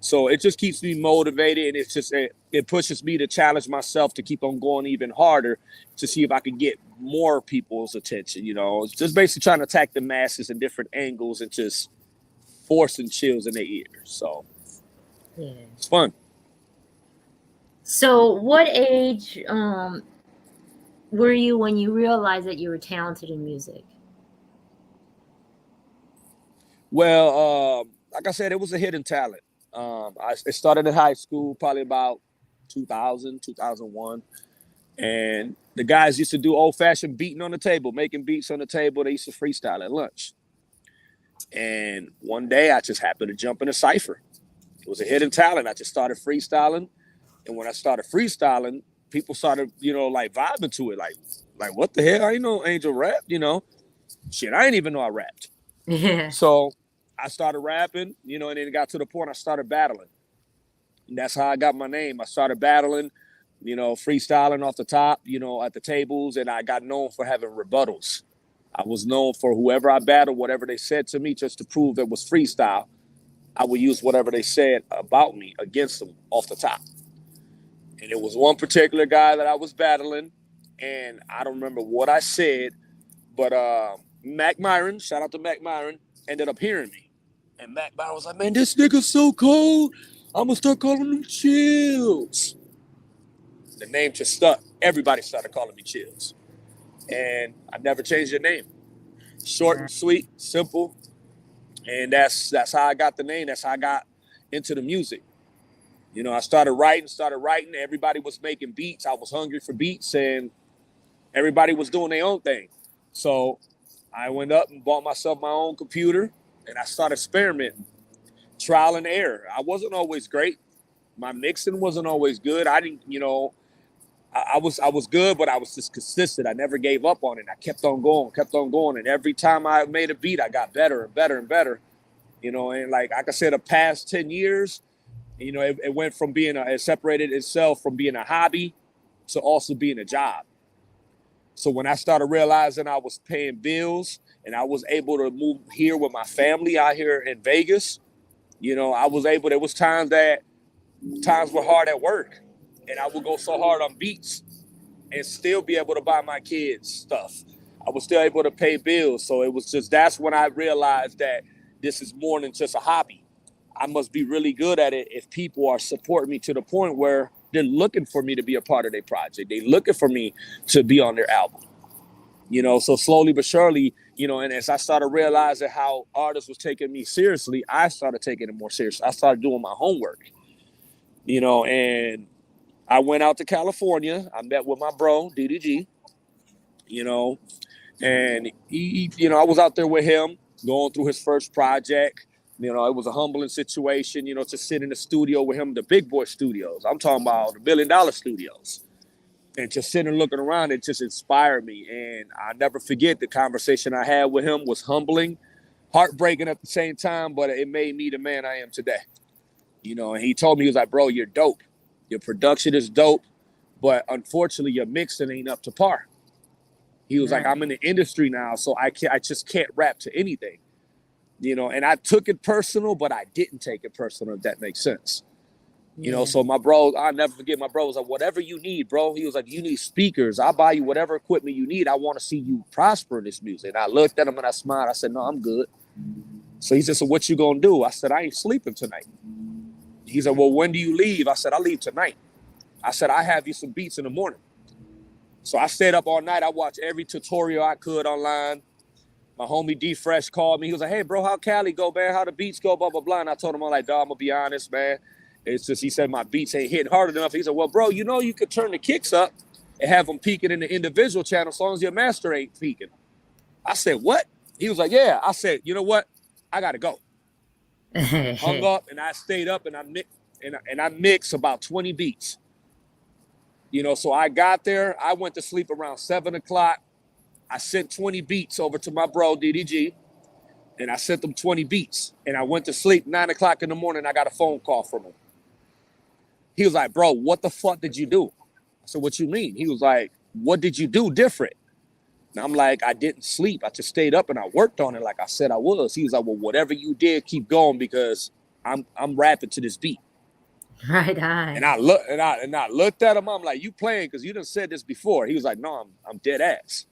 So it just keeps me motivated, and it's just it pushes me to challenge myself to keep on going even harder to see if I can get more people's attention. You know, it's just basically trying to attack the masses in different angles and just forcing Chillz in their ears. So Yeah. it's fun. So what age were you when you realized that you were talented in music? Well, like I said, it was a hidden talent. It started in high school, probably about 2000, 2001. And the guys used to do old-fashioned beating on the table, making beats on the table. They used to freestyle at lunch. And one day I just happened to jump in a cypher. It was a hidden talent. I just started freestyling. And when I started freestyling, people started, you know, like vibing to it. Like what the hell? I didn't know Angel rap, you know. Shit, I didn't even know I rapped. Yeah. So I started rapping, you know, and then it got to the point I started battling. And that's how I got my name. I started battling, you know, freestyling off the top, you know, at the tables, and I got known for having rebuttals. I was known for whoever I battled, whatever they said to me, just to prove it was freestyle, I would use whatever they said about me against them off the top. And it was one particular guy that I was battling, and I don't remember what I said, but Mac Myron, shout out to Mac Myron, ended up hearing me. And Mac Myron was like, man, this nigga's so cold. I'm going to start calling him Chillz. The name just stuck. Everybody started calling me Chillz. And I never changed the name. Short and sweet, simple. And that's how I got the name. That's how I got into the music. You know, I started writing. Everybody was making beats. I was hungry for beats, and everybody was doing their own thing. So I went up and bought myself my own computer, and I started experimenting, trial and error. I wasn't always great. My mixing wasn't always good. I didn't, you know, I was good, but I was just consistent. I never gave up on it. I kept on going. And every time I made a beat, I got better and better and better. You know, and like I said, the past 10 years, you know, it went from being it separated itself from being a hobby to also being a job. So when I started realizing I was paying bills and I was able to move here with my family out here in Vegas, you know, there was times were hard at work, and I would go so hard on beats and still be able to buy my kids stuff. I was still able to pay bills. So it was just, that's when I realized that this is more than just a hobby. I must be really good at it if people are supporting me to the point where they're looking for me to be a part of their project. They're looking for me to be on their album. You know, so slowly but surely, you know, and as I started realizing how artists was taking me seriously, I started taking it more seriously. I started doing my homework, you know, and I went out to California. I met with my bro, DDG, you know, and he, you know, I was out there with him going through his first project. You know, it was a humbling situation, you know, to sit in the studio with him, the big boy studios. I'm talking about the $1 billion studios. And just sitting and looking around, it just inspired me. And I never forget the conversation I had with him was humbling, heartbreaking at the same time, but it made me the man I am today. You know, and he told me, he was like, bro, you're dope. Your production is dope, but unfortunately your mixing ain't up to par. He was like, I'm in the industry now, so I just can't rap to anything. You know, and I took it personal, but I didn't take it personal, if that makes sense. You know, so my bro, I'll never forget, my bro was like, whatever you need, bro. He was like, you need speakers. I'll buy you whatever equipment you need. I want to see you prosper in this music. And I looked at him and I smiled. I said, no, I'm good. So he said, so what you going to do? I said, I ain't sleeping tonight. He said, well, when do you leave? I said, I leave tonight. I said, I have you some beats in the morning. So I stayed up all night. I watched every tutorial I could online. My homie D Fresh called me. He was like, hey, bro, how Cali go, man? How the beats go, blah, blah, blah. And I told him, I'm like, dog, I'm going to be honest, man. It's just, he said, my beats ain't hitting hard enough. He said, well, bro, you know, you could turn the kicks up and have them peaking in the individual channel as long as your master ain't peaking. I said, what? He was like, yeah. I said, you know what? I got to go. Hung up and I stayed up and I mixed about 20 beats. You know, so I got there. I went to sleep around 7 o'clock. I sent 20 beats over to my bro, DDG, and I sent them 20 beats. And I went to sleep 9 o'clock in the morning. I got a phone call from him. He was like, bro, what the fuck did you do? I said, what you mean? He was like, what did you do different? And I'm like, I didn't sleep. I just stayed up and I worked on it like I said I was. He was like, well, whatever you did, keep going because I'm rapping to this beat. Right on. And I looked at him. I'm like, you playing because you done said this before. He was like, no, I'm dead ass.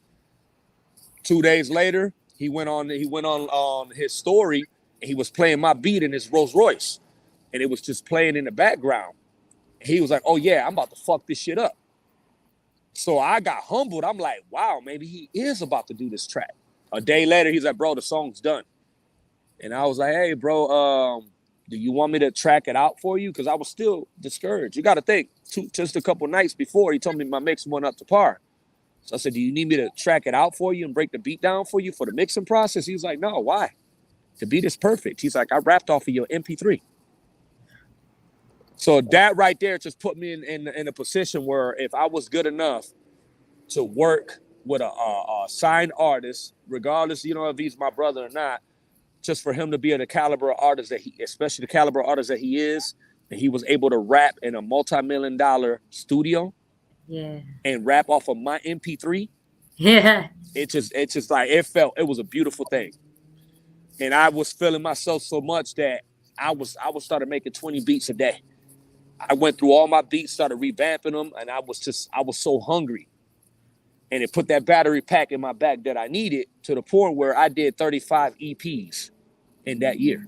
2 days later, he went on his story and he was playing my beat in his Rolls Royce. And it was just playing in the background. And he was like, oh yeah, I'm about to fuck this shit up. So I got humbled. I'm like, wow, maybe he is about to do this track. A day later, he's like, bro, the song's done. And I was like, hey, bro, do you want me to track it out for you? Because I was still discouraged. You got to think, just a couple nights before, he told me my mix went up to par. So I said, do you need me to track it out for you and break the beat down for you for the mixing process? He was like, no, why? The beat is perfect. He's like, I rapped off of your MP3. So that right there just put me in a position where if I was good enough to work with a signed artist, regardless, you know, if he's my brother or not, just for him to be the caliber of artist that especially the caliber of artist that he is, and he was able to rap in a multi-million-dollar studio, and rap off of my MP3. Yeah, it just like it was a beautiful thing, and I was feeling myself so much that I started making 20 beats a day. I went through all my beats, started revamping them, and I was so hungry. And it put that battery pack in my back that I needed to the point where I did 35 EPs in that year.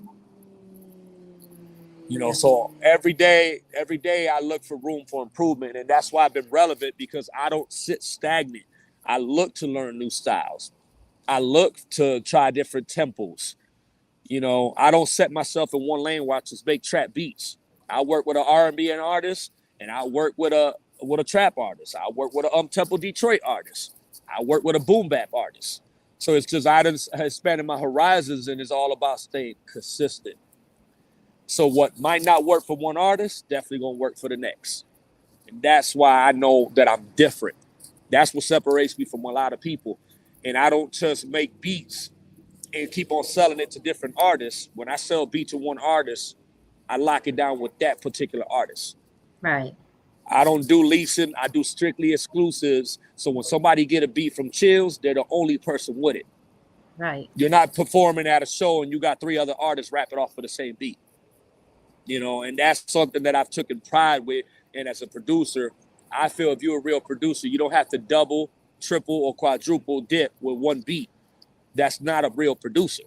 You know, so every day I look for room for improvement. And that's why I've been relevant, because I don't sit stagnant. I look to learn new styles. I look to try different tempos. You know, I don't set myself in one lane where I just make trap beats. I work with an R&B artist, and I work with a trap artist. I work with a tempo Detroit artist. I work with a boom bap artist. So it's just I expanded my horizons, and it's all about staying consistent. So what might not work for one artist, definitely gonna work for the next. And that's why I know that I'm different. That's what separates me from a lot of people. And I don't just make beats and keep on selling it to different artists. When I sell a beat to one artist, I lock it down with that particular artist. Right. I don't do leasing. I do strictly exclusives. So when somebody get a beat from Chillz, they're the only person with it. Right. You're not performing at a show and you got 3 other artists rapping off for the same beat. You know, and that's something that I've taken pride with. And as a producer, I feel if you're a real producer, you don't have to double, triple, or quadruple dip with one beat. That's not a real producer.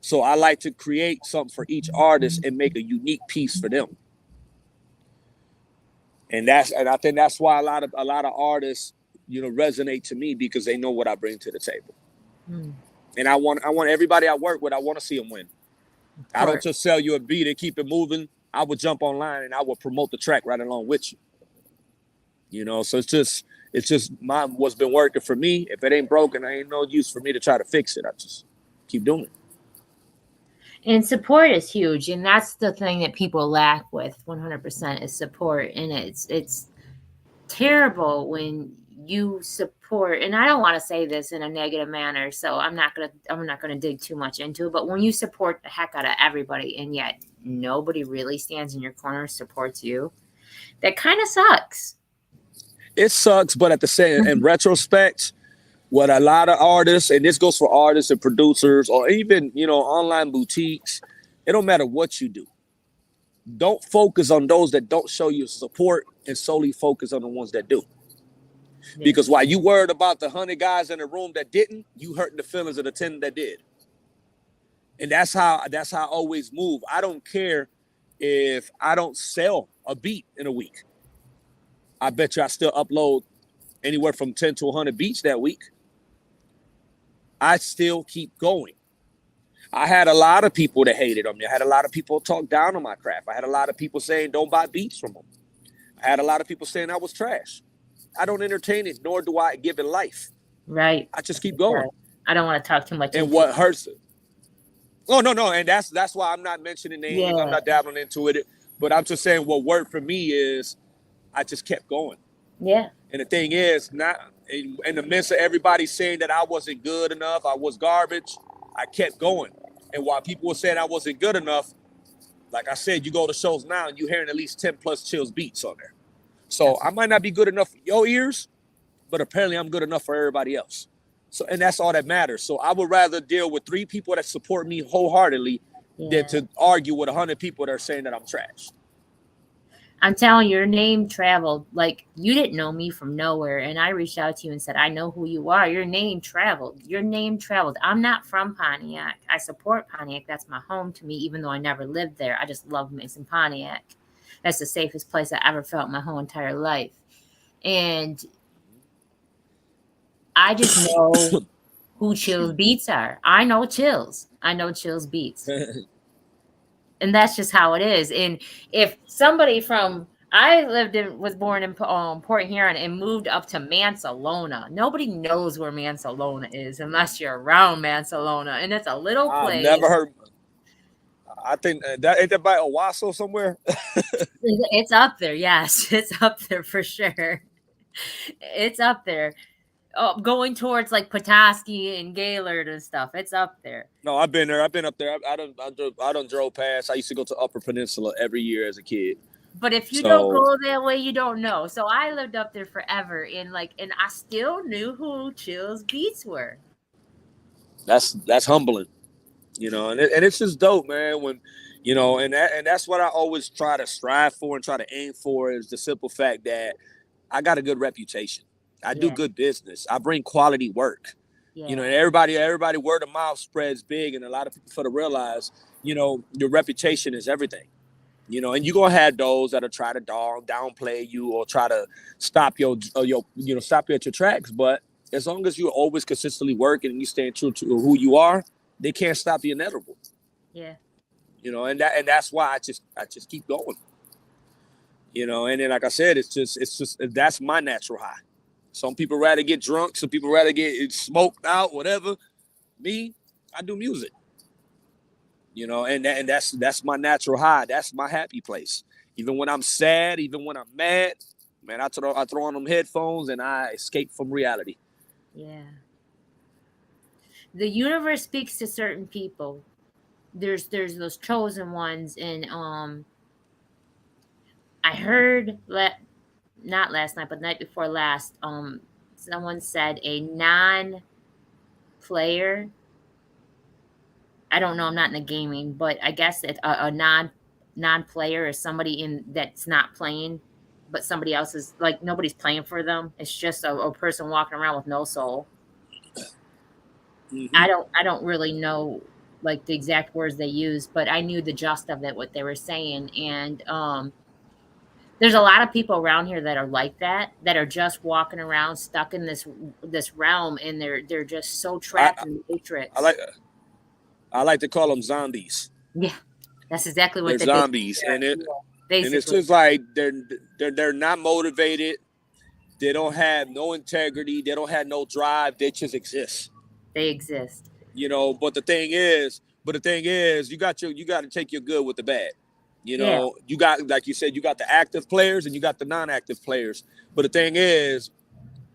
So I like to create something for each artist and make a unique piece for them. And I think that's why a lot of artists, you know, resonate to me, because they know what I bring to the table. And I want everybody I work with, I want to see them win. I don't just sell you a beat and keep it moving. I would jump online and I would promote the track right along with you. You know, so it's just what's been working for me. If it ain't broken, I ain't no use for me to try to fix it. I just keep doing it. And support is huge, and that's the thing that people lack with 100% is support. And it's terrible when you support, and I don't want to say this in a negative manner, so I'm not gonna dig too much into it. But when you support the heck out of everybody, and yet nobody really stands in your corner, supports you, that kind of sucks. It sucks, but at the same, in retrospect, what a lot of artists, and this goes for artists and producers, or even, you know, online boutiques, it don't matter what you do. Don't focus on those that don't show you support, and solely focus on the ones that do. Yeah. Because while you worried about the 100 guys in the room that didn't, you hurting the feelings of the 10 that did. And that's how I always move. I don't care if I don't sell a beat in a week. I bet you I still upload anywhere from 10 to 100 beats that week. I still keep going. I had a lot of people that hated on me. I had a lot of people talk down on my craft. I had a lot of people saying, don't buy beats from them. I had a lot of people saying I was trash. I don't entertain it, nor do I give it life. Right. I just keep going. I don't want to talk too much. And what hurts it? Oh, no. And that's why I'm not mentioning names. Yeah. I'm not dabbling into it. But I'm just saying what worked for me is I just kept going. Yeah. And the thing is, not in the midst of everybody saying that I wasn't good enough, I was garbage, I kept going. And while people were saying I wasn't good enough, like I said, you go to shows now and you're hearing at least 10 plus Chillz beats on there. So I might not be good enough for your ears, but apparently I'm good enough for everybody else. So, and that's all that matters. So I would rather deal with 3 people that support me wholeheartedly than to argue with 100 people that are saying that I'm trash. I'm telling you, your name traveled. Like, you didn't know me from nowhere, and I reached out to you and said, I know who you are. Your name traveled. Your name traveled. I'm not from Pontiac. I support Pontiac. That's my home to me, even though I never lived there. I just love Mason Pontiac. That's the safest place I ever felt my whole entire life. And I just know who Chillz Beatz are. I know Chillz. I know Chillz Beatz. And that's just how it is. And if somebody was born in Port Huron and moved up to Mansalona. Nobody knows where Mansalona is unless you're around Mansalona. And it's a little place. I've never heard. I think that ain't that by Owasso somewhere. It's up there. Yes, it's up there for sure. It's up there. Oh, going towards like Petoskey and Gaylord and stuff. It's up there. No, I've been there. I've been up there. I done drove past. I used to go to Upper Peninsula every year as a kid. But if you don't go that way, you don't know. So I lived up there forever, and I still knew who Chillz Beatz were. That's humbling, and it's just dope, man. When and that's what I always try to strive for and try to aim for is the simple fact that I got a good reputation. I do good business. I bring quality work. Yeah. And everybody word of mouth spreads big, and a lot of people fail to realize, your reputation is everything. And you're gonna have those that'll try to downplay you or try to stop stop you at your tracks. But as long as you're always consistently working and you staying true to who you are, they can't stop the inevitable. Yeah. And that's why I just keep going. And then like I said, it's just that's my natural high. Some people rather get drunk. Some people rather get smoked out, whatever. Me, I do music. And that's my natural high. That's my happy place. Even when I'm sad, even when I'm mad, man, I throw on them headphones and I escape from reality. Yeah. The universe speaks to certain people. There's those chosen ones, and I heard not last night, but the night before last, someone said a non-player. I don't know. I'm not in the gaming, but I guess a non-player is somebody that's not playing, but somebody else is like nobody's playing for them. It's just a person walking around with no soul. Mm-hmm. I don't really know like the exact words they used, but I knew the gist of it, what they were saying, and there's a lot of people around here that are like that are just walking around stuck in this realm, and they're just so trapped in the matrix. I like to call them zombies. Yeah, that's exactly what they're zombies, and it's just like they're not motivated. They don't have no integrity. They don't have no drive. They just exist. They exist. But the thing is, you got to take your good with the bad. You got, like you said, you got the active players and you got the non-active players. But the thing is,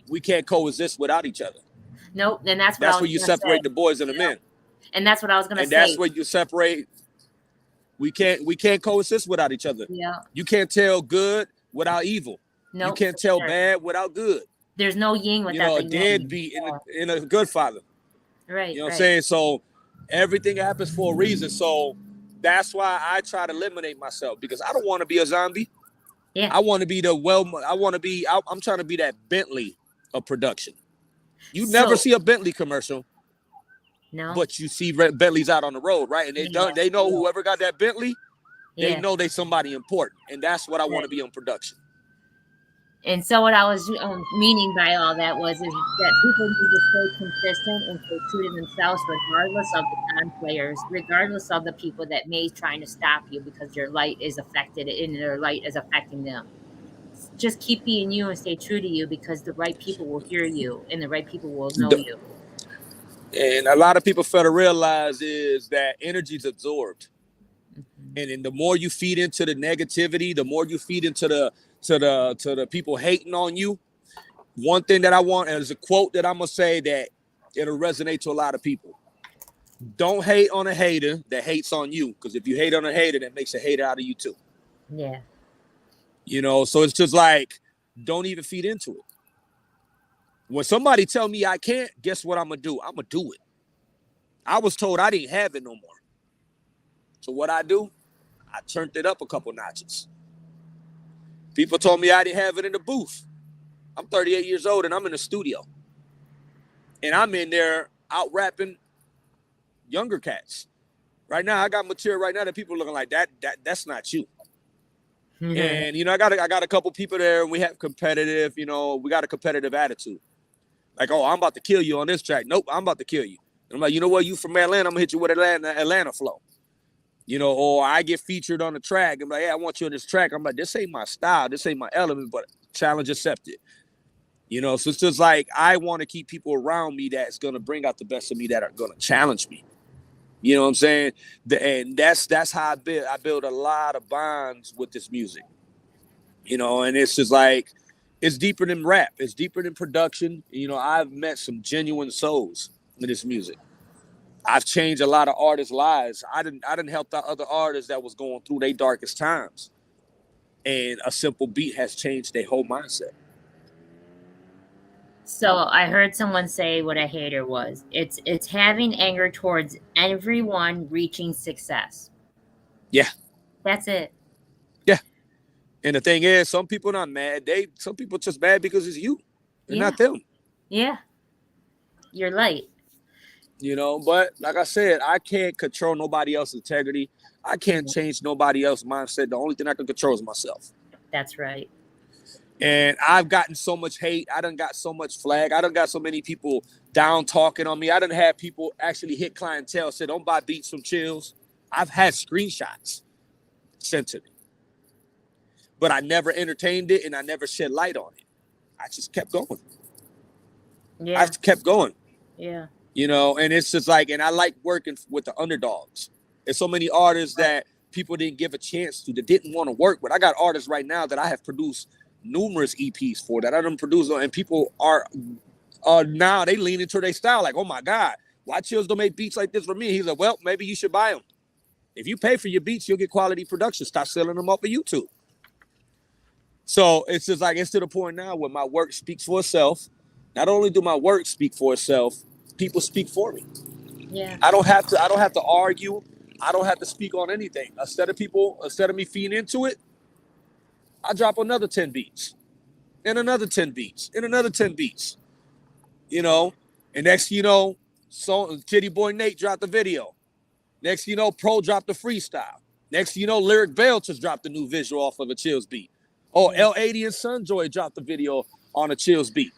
we can't coexist without each other. Nope. And that's where you separate the boys and the men. And that's what I was going to say. And that's where you separate. We can't coexist without each other. Yeah. You can't tell good without evil. No. You can't tell bad without good. There's no yin without a deadbeat in a good father. Right. You know what I'm saying? So everything happens for a reason. So that's why I try to eliminate myself, because I don't want to be a zombie. Yeah. I want to be I'm trying to be that Bentley of production. You never see a Bentley commercial. No. But you see Bentleys out on the road, right? And they know whoever got that Bentley, they know they somebody important. And that's what I want to be on production. And so what I was meaning by all that is that people need to stay consistent and stay true to themselves, regardless of the non-players, regardless of the people that may trying to stop you because your light is affected and their light is affecting them. Just keep being you and stay true to you, because the right people will hear you and the right people will know you. And a lot of people fail to realize is that energy is absorbed. Mm-hmm. And the more you feed into the negativity, the more you feed into to the people hating on you, one thing that I want, and it's a quote that I'm gonna say that it'll resonate to a lot of people. Don't hate on a hater that hates on you, because if you hate on a hater, that makes a hater out of you too. Yeah. You know, so it's just like, don't even feed into it. When somebody tell me I can't, guess what I'm gonna do? I'm gonna do it. I was told I didn't have it no more. So what I do, I turned it up a couple notches. People told me I didn't have it in the booth. I'm 38 years old and I'm in the studio. And I'm in there out rapping younger cats. Right now, I got material right now that people are looking like that's not you. Yeah. And, you know, I got a couple people there, and we have competitive, you know, we got a competitive attitude. Like, oh, I'm about to kill you on this track. Nope, I'm about to kill you. And I'm like, you know what? You from Atlanta, I'm gonna hit you with Atlanta flow. You know, or I get featured on the track. I'm like, hey, I want you on this track. I'm like, this ain't my style. This ain't my element, but challenge accepted. You know, so it's just like, I want to keep people around me that's going to bring out the best of me, that are going to challenge me. You know what I'm saying? And that's how I build a lot of bonds with this music. You know, and it's just like, it's deeper than rap. It's deeper than production. You know, I've met some genuine souls in this music. I've changed a lot of artists' lives. I didn't help out other artists that was going through their darkest times. And a simple beat has changed their whole mindset. So I heard someone say what a hater was. It's having anger towards everyone reaching success. Yeah. That's it. Yeah. And the thing is, some people not mad. Some people just mad because it's you and not them. Yeah. You're late. You know, but like I said, I can't control nobody else's integrity. I can't change nobody else's mindset. The only thing I can control is myself. That's right. And I've gotten so much hate. I done got so much flag. I done got so many people down talking on me. I done had people actually hit clientele, say, don't buy beats from Chillz. I've had screenshots sent to me. But I never entertained it and I never shed light on it. I just kept going. Yeah. I just kept going. Yeah. You know, and it's just like, and I like working with the underdogs. There's so many artists that people didn't give a chance to, that didn't want to work with. I got artists right now that I have produced numerous EPs for, that I done produced, and people are now they lean into their style, like, oh my God, why Chillz don't make beats like this for me? He's like, well, maybe you should buy them. If you pay for your beats, you'll get quality production. Stop selling them off of YouTube. So it's just like, it's to the point now where my work speaks for itself. Not only do my work speak for itself, people speak for me. Yeah. I don't have to argue. I don't have to speak on anything. Instead of me feeding into it, I drop another 10 beats and another 10 beats and another 10 beats. You know, and next you know, Kitty Boy Nate dropped the video. Next you know, Pro dropped the freestyle. Next you know, Lyric Bell just dropped a new visual off of a Chillz beat. Oh, L80 and Sunjoy dropped the video on a Chillz beat.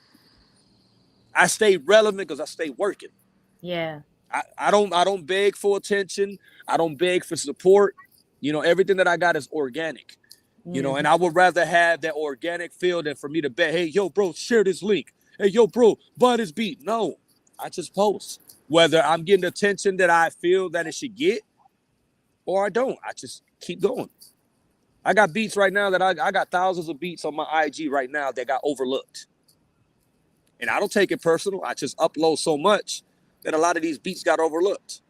I stay relevant because I stay working. Yeah. I don't beg for attention. I don't beg for support. You know, everything that I got is organic. You know, and I would rather have that organic feel than for me to bet, hey, yo, bro, share this link. Hey, yo, bro, buy this beat. No, I just post. Whether I'm getting the attention that I feel that it should get or I don't, I just keep going. I got beats right now that I got thousands of beats on my IG right now that got overlooked. And I don't take it personal. I just upload so much that a lot of these beats got overlooked.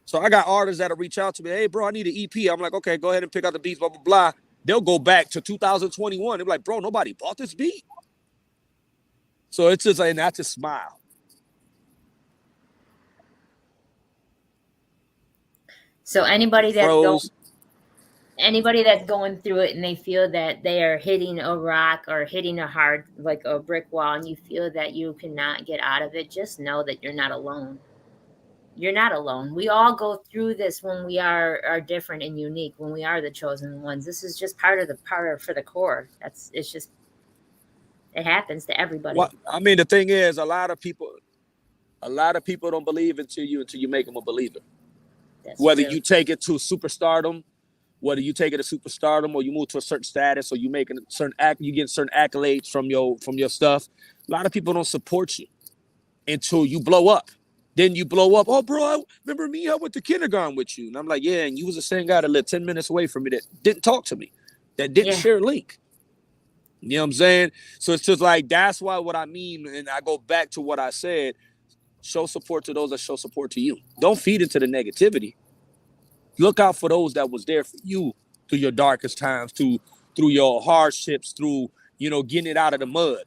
So I got artists that'll reach out to me. Hey, bro, I need an EP. I'm like, okay, go ahead and pick out the beats, blah, blah, blah. They'll go back to 2021. They're like, bro, nobody bought this beat. So it's just like, and I just smile. So anybody that's going through it and they feel that they are hitting a rock or hitting a hard, like a brick wall, and you feel that you cannot get out of it, just know that you're not alone. You're not alone. We all go through this when we are different and unique, when we are the chosen ones. This is just part for the core. It happens to everybody. Well, I mean, the thing is, a lot of people don't believe until you make them a believer. That's Whether true. you take it to superstardom, whether you take it to superstardom or you move to a certain status or you making you get certain accolades from your stuff. A lot of people don't support you until you blow up. Then you blow up. Oh, bro, remember me? I went to kindergarten with you. And I'm like, yeah, and you was the same guy that lived 10 minutes away from me that didn't talk to me. that didn't share a link. You know what I'm saying? So it's just like, that's why what I mean, and I go back to what I said, show support to those that show support to you. Don't feed into the negativity. Look out for those that was there for you through your darkest times, through your hardships, through, you know, getting it out of the mud.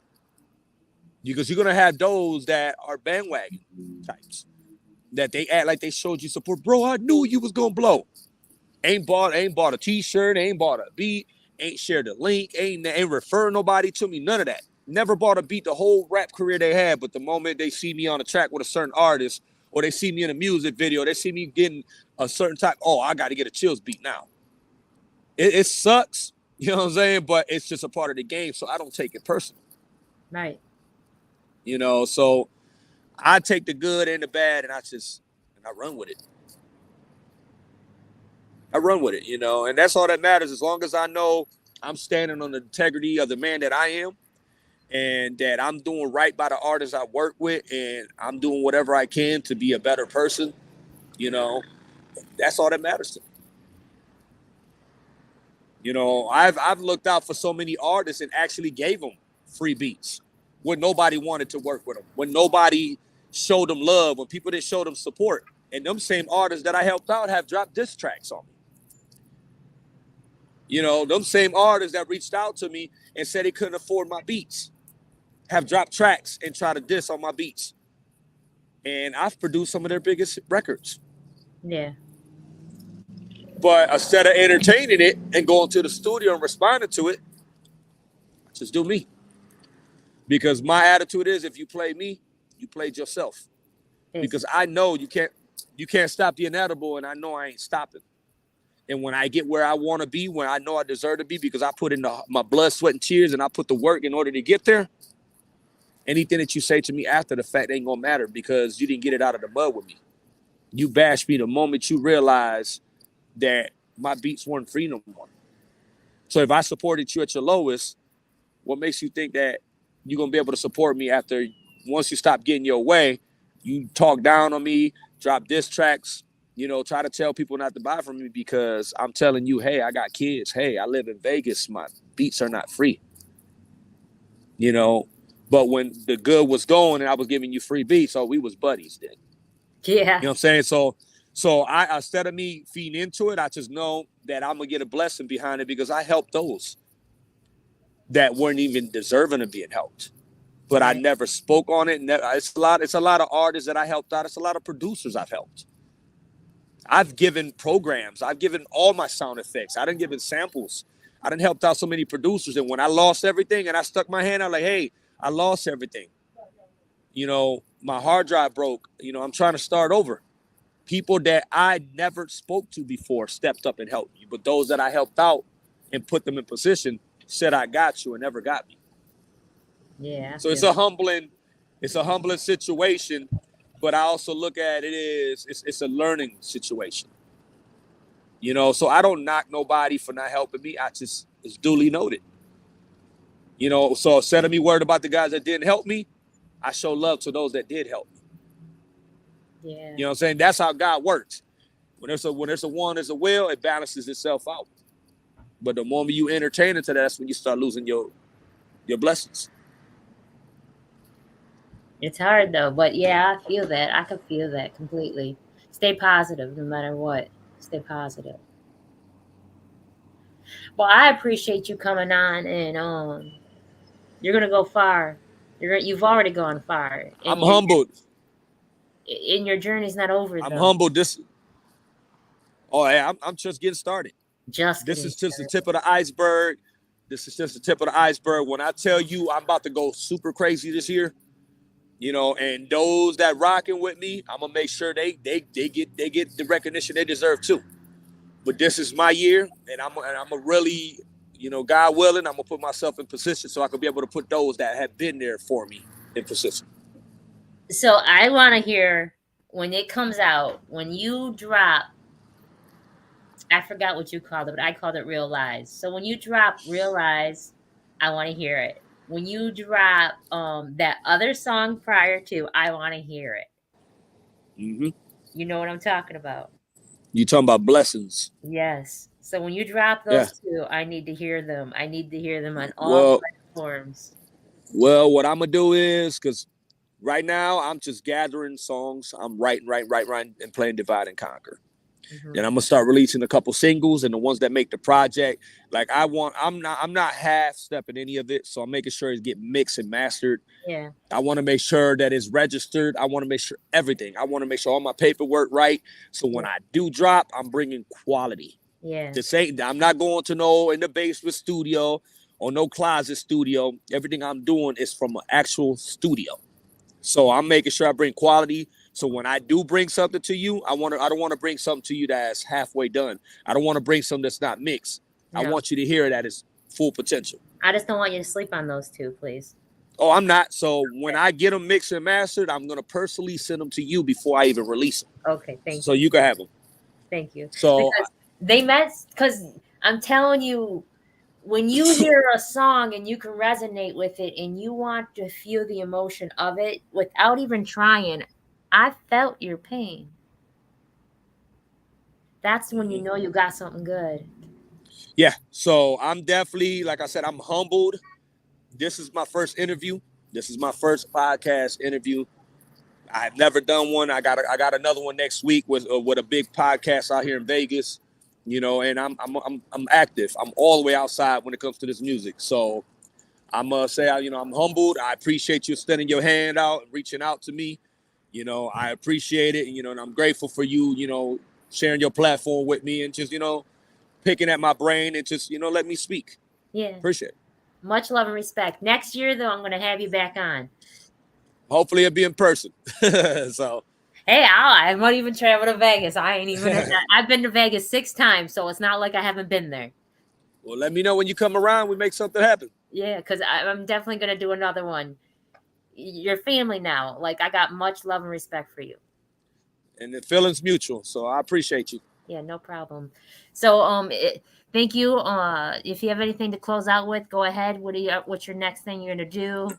Because you're gonna have those that are bandwagon types, that they act like they showed you support. Bro, I knew you was gonna blow. Ain't bought a t-shirt, ain't bought a beat, ain't shared a link, ain't refer nobody to me, none of that. Never bought a beat the whole rap career they had, but the moment they see me on a track with a certain artist, or they see me in a music video, they see me getting a certain type, oh, I got to get a Chillz beat now. It sucks, you know what I'm saying? But it's just a part of the game, so I don't take it personal. Right. You know, so I take the good and the bad, and I run with it. I run with it, you know, and that's all that matters. As long as I know I'm standing on the integrity of the man that I am, and that I'm doing right by the artists I work with, and I'm doing whatever I can to be a better person, you know, that's all that matters to me. You know, I've looked out for so many artists and actually gave them free beats when nobody wanted to work with them, when nobody showed them love, when people didn't show them support. And them same artists that I helped out have dropped diss tracks on me. You know, them same artists that reached out to me and said they couldn't afford my beats have dropped tracks and tried to diss on my beats. And I've produced some of their biggest records. Yeah. But instead of entertaining it and going to the studio and responding to it, just do me. Because my attitude is, if you play me, you played yourself. Because I know you can't stop the inedible, and I know I ain't stopping. And when I get where I want to be, when I know I deserve to be, because I put in my blood, sweat, and tears, and I put the work in order to get there, anything that you say to me after the fact ain't gonna matter, because you didn't get it out of the mud with me. You bashed me the moment you realize that my beats weren't free no more. So if I supported you at your lowest, what makes you think that you're gonna be able to support me after, once you stop getting your way, you talk down on me, drop diss tracks, you know, try to tell people not to buy from me because I'm telling you, hey, I got kids. Hey, I live in Vegas. My beats are not free. You know, but when the good was going and I was giving you free beats, so we was buddies then. Yeah. You know what I'm saying? So I, instead of me feeding into it, I just know that I'm gonna get a blessing behind it, because I helped those that weren't even deserving of being helped. But I never spoke on it. It's a lot of artists that I helped out. It's a lot of producers I've helped. I've given programs. I've given all my sound effects. I done given samples. I done helped out so many producers. And when I lost everything and I stuck my hand out like, hey, I lost everything. You know, my hard drive broke. You know, I'm trying to start over. People that I never spoke to before stepped up and helped me. But those that I helped out and put them in position said, I got you, and never got me. Yeah. So it's a humbling situation. But I also look at it as it's a learning situation. You know, so I don't knock nobody for not helping me. It's duly noted. You know, so instead of me worried about the guys that didn't help me, I show love to those that did help me. Yeah. You know what I'm saying? That's how God works. When there's a one, there's a will, it balances itself out. But the moment you entertain into that, that's when you start losing your blessings. It's hard though, but yeah, I feel that. I can feel that completely. Stay positive no matter what. Stay positive. Well, I appreciate you coming on, and you're gonna go far. You've already gone far. I'm humbled. And your journey's not over. I'm humbled. I'm just getting started. This is just the tip of the iceberg. This is just the tip of the iceberg. When I tell you I'm about to go super crazy this year, you know, and those that rocking with me, I'm gonna make sure they get the recognition they deserve too. But this is my year, and I'm gonna really, you know, God willing, I'm gonna put myself in position so I can be able to put those that have been there for me in position. So I want to hear when it comes out, when you drop. I forgot what you called it, but I called it Real Lies. So when you drop Real Lies, I want to hear it. When you drop that other song prior to, I want to hear it. Mm-hmm. You know what I'm talking about? You talking about Blessings? Yes. So when you drop Yeah. those two, I need to hear them. I need to hear them on all Well, platforms. what I'm gonna do is because right now I'm just gathering songs. I'm writing, and playing Divide and Conquer. Mm-hmm. Then I'm gonna start releasing a couple singles and the ones that make the project. Like I'm not half stepping any of it. So I'm making sure it get mixed and mastered. Yeah. I want to make sure that it's registered. I want to make sure everything. I want to make sure all my paperwork right. So when I do drop, I'm bringing quality. Yeah. I'm not going to no in the basement studio or no closet studio. Everything I'm doing is from an actual studio. So I'm making sure I bring quality. So when I do bring something to you, I don't want to bring something to you that's halfway done. I don't want to bring something that's not mixed. No. I want you to hear that it's full potential. I just don't want you to sleep on those two, please. Oh, I'm not. So when I get them mixed and mastered, I'm going to personally send them to you before I even release them. Okay, thank you. So you can have them. Thank you. So Because I'm telling you, when you hear a song and you can resonate with it and you want to feel the emotion of it without even trying, I felt your pain. That's when you know you got something good. Yeah. So I'm definitely, like I said, I'm humbled. This is my first interview. This is my first podcast interview. I've never done one. I got another one next week with a big podcast out here in Vegas. And I'm active. I'm all the way outside when it comes to this music. So I'm gonna say, I'm humbled. I appreciate you extending your hand out and reaching out to me. I appreciate it. And I'm grateful for you. Sharing your platform with me and just picking at my brain and just let me speak. Yeah, appreciate it. Much love and respect. Next year, though, I'm gonna have you back on. Hopefully, it'll be in person. So. Hey, I might even travel to Vegas. I've been to Vegas 6 times, so it's not like I haven't been there. Well, let me know when you come around. We make something happen. Yeah, because I'm definitely going to do another one. You're family now. Like, I got much love and respect for you. And the feeling's mutual, so I appreciate you. Yeah, no problem. So, thank you. If you have anything to close out with, go ahead. What's your next thing you're going to do?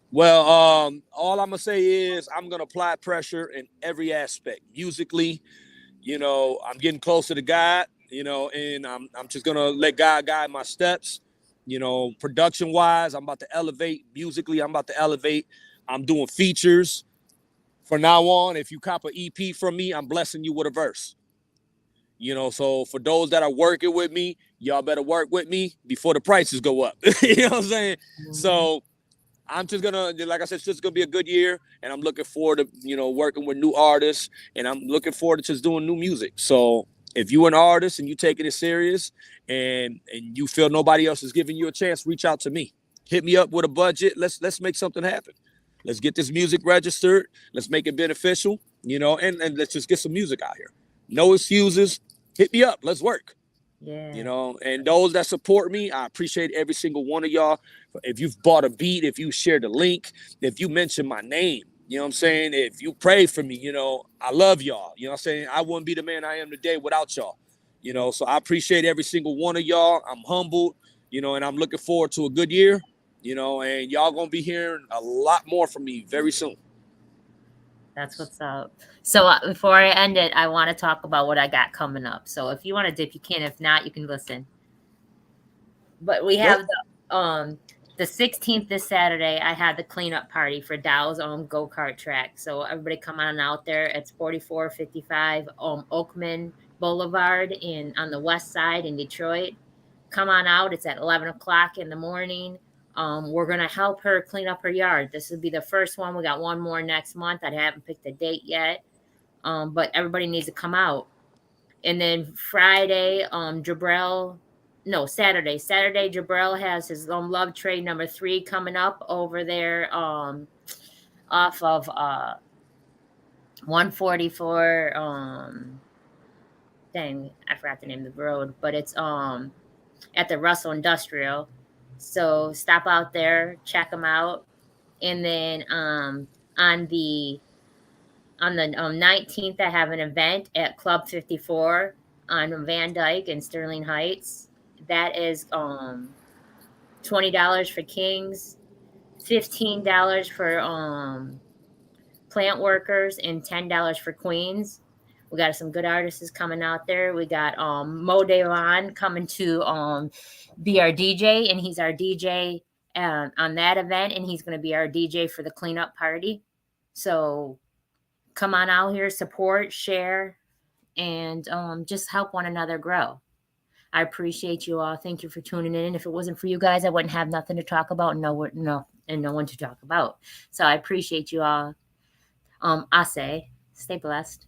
Well, all I'm gonna say is I'm gonna apply pressure in every aspect. Musically, I'm getting closer to God, and I'm just gonna let God guide my steps. Production wise, I'm about to elevate. Musically, I'm about to elevate. I'm doing features. From now on, if you cop an EP from me, I'm blessing you with a verse. So for those that are working with me, y'all better work with me before the prices go up. You know what I'm saying? Mm-hmm. So I'm just gonna, like I said, it's just gonna be a good year, and I'm looking forward to, working with new artists, and I'm looking forward to just doing new music. So if you're an artist and you taking it serious, and you feel nobody else is giving you a chance, reach out to me. Hit me up with a budget. Let's make something happen. Let's get this music registered. Let's make it beneficial, and let's just get some music out here. No excuses. Hit me up. Let's work. Yeah. And those that support me, I appreciate every single one of y'all. If you've bought a beat, if you shared the link, if you mention my name, you know what I'm saying? If you pray for me, I love y'all. You know what I'm saying? I wouldn't be the man I am today without y'all. So I appreciate every single one of y'all. I'm humbled, and I'm looking forward to a good year, and y'all gonna be hearing a lot more from me very soon. That's what's up. So before I end it, I want to talk about what I got coming up. So if you want to dip, you can. If not, you can listen. But we have the 16th this Saturday. I had the cleanup party for Dow's go-kart track. So everybody come on out there. It's 4455 Oakman Boulevard on the west side in Detroit. Come on out. It's at 11 o'clock in the morning. We're going to help her clean up her yard. This will be the first one. We got one more next month. I haven't picked a date yet. But everybody needs to come out. And then Friday, Saturday, Jabril has his Love Trade number 3 coming up over there off of 144. Dang, I forgot the name of the road, but it's at the Russell Industrial. So stop out there, check them out. And then on the 19th, I have an event at Club 54 on Van Dyke in Sterling Heights. That is $20 for Kings, $15 for plant workers, and $10 for Queens. We got some good artists coming out there. We got Mo Delon coming to be our DJ, and he's our DJ on that event, and he's going to be our DJ for the cleanup party. So come on out here, support, share, and just help one another grow. I appreciate you all. Thank you for tuning in. If it wasn't for you guys, I wouldn't have nothing to talk about and no one to talk about. So I appreciate you all. I say, stay blessed.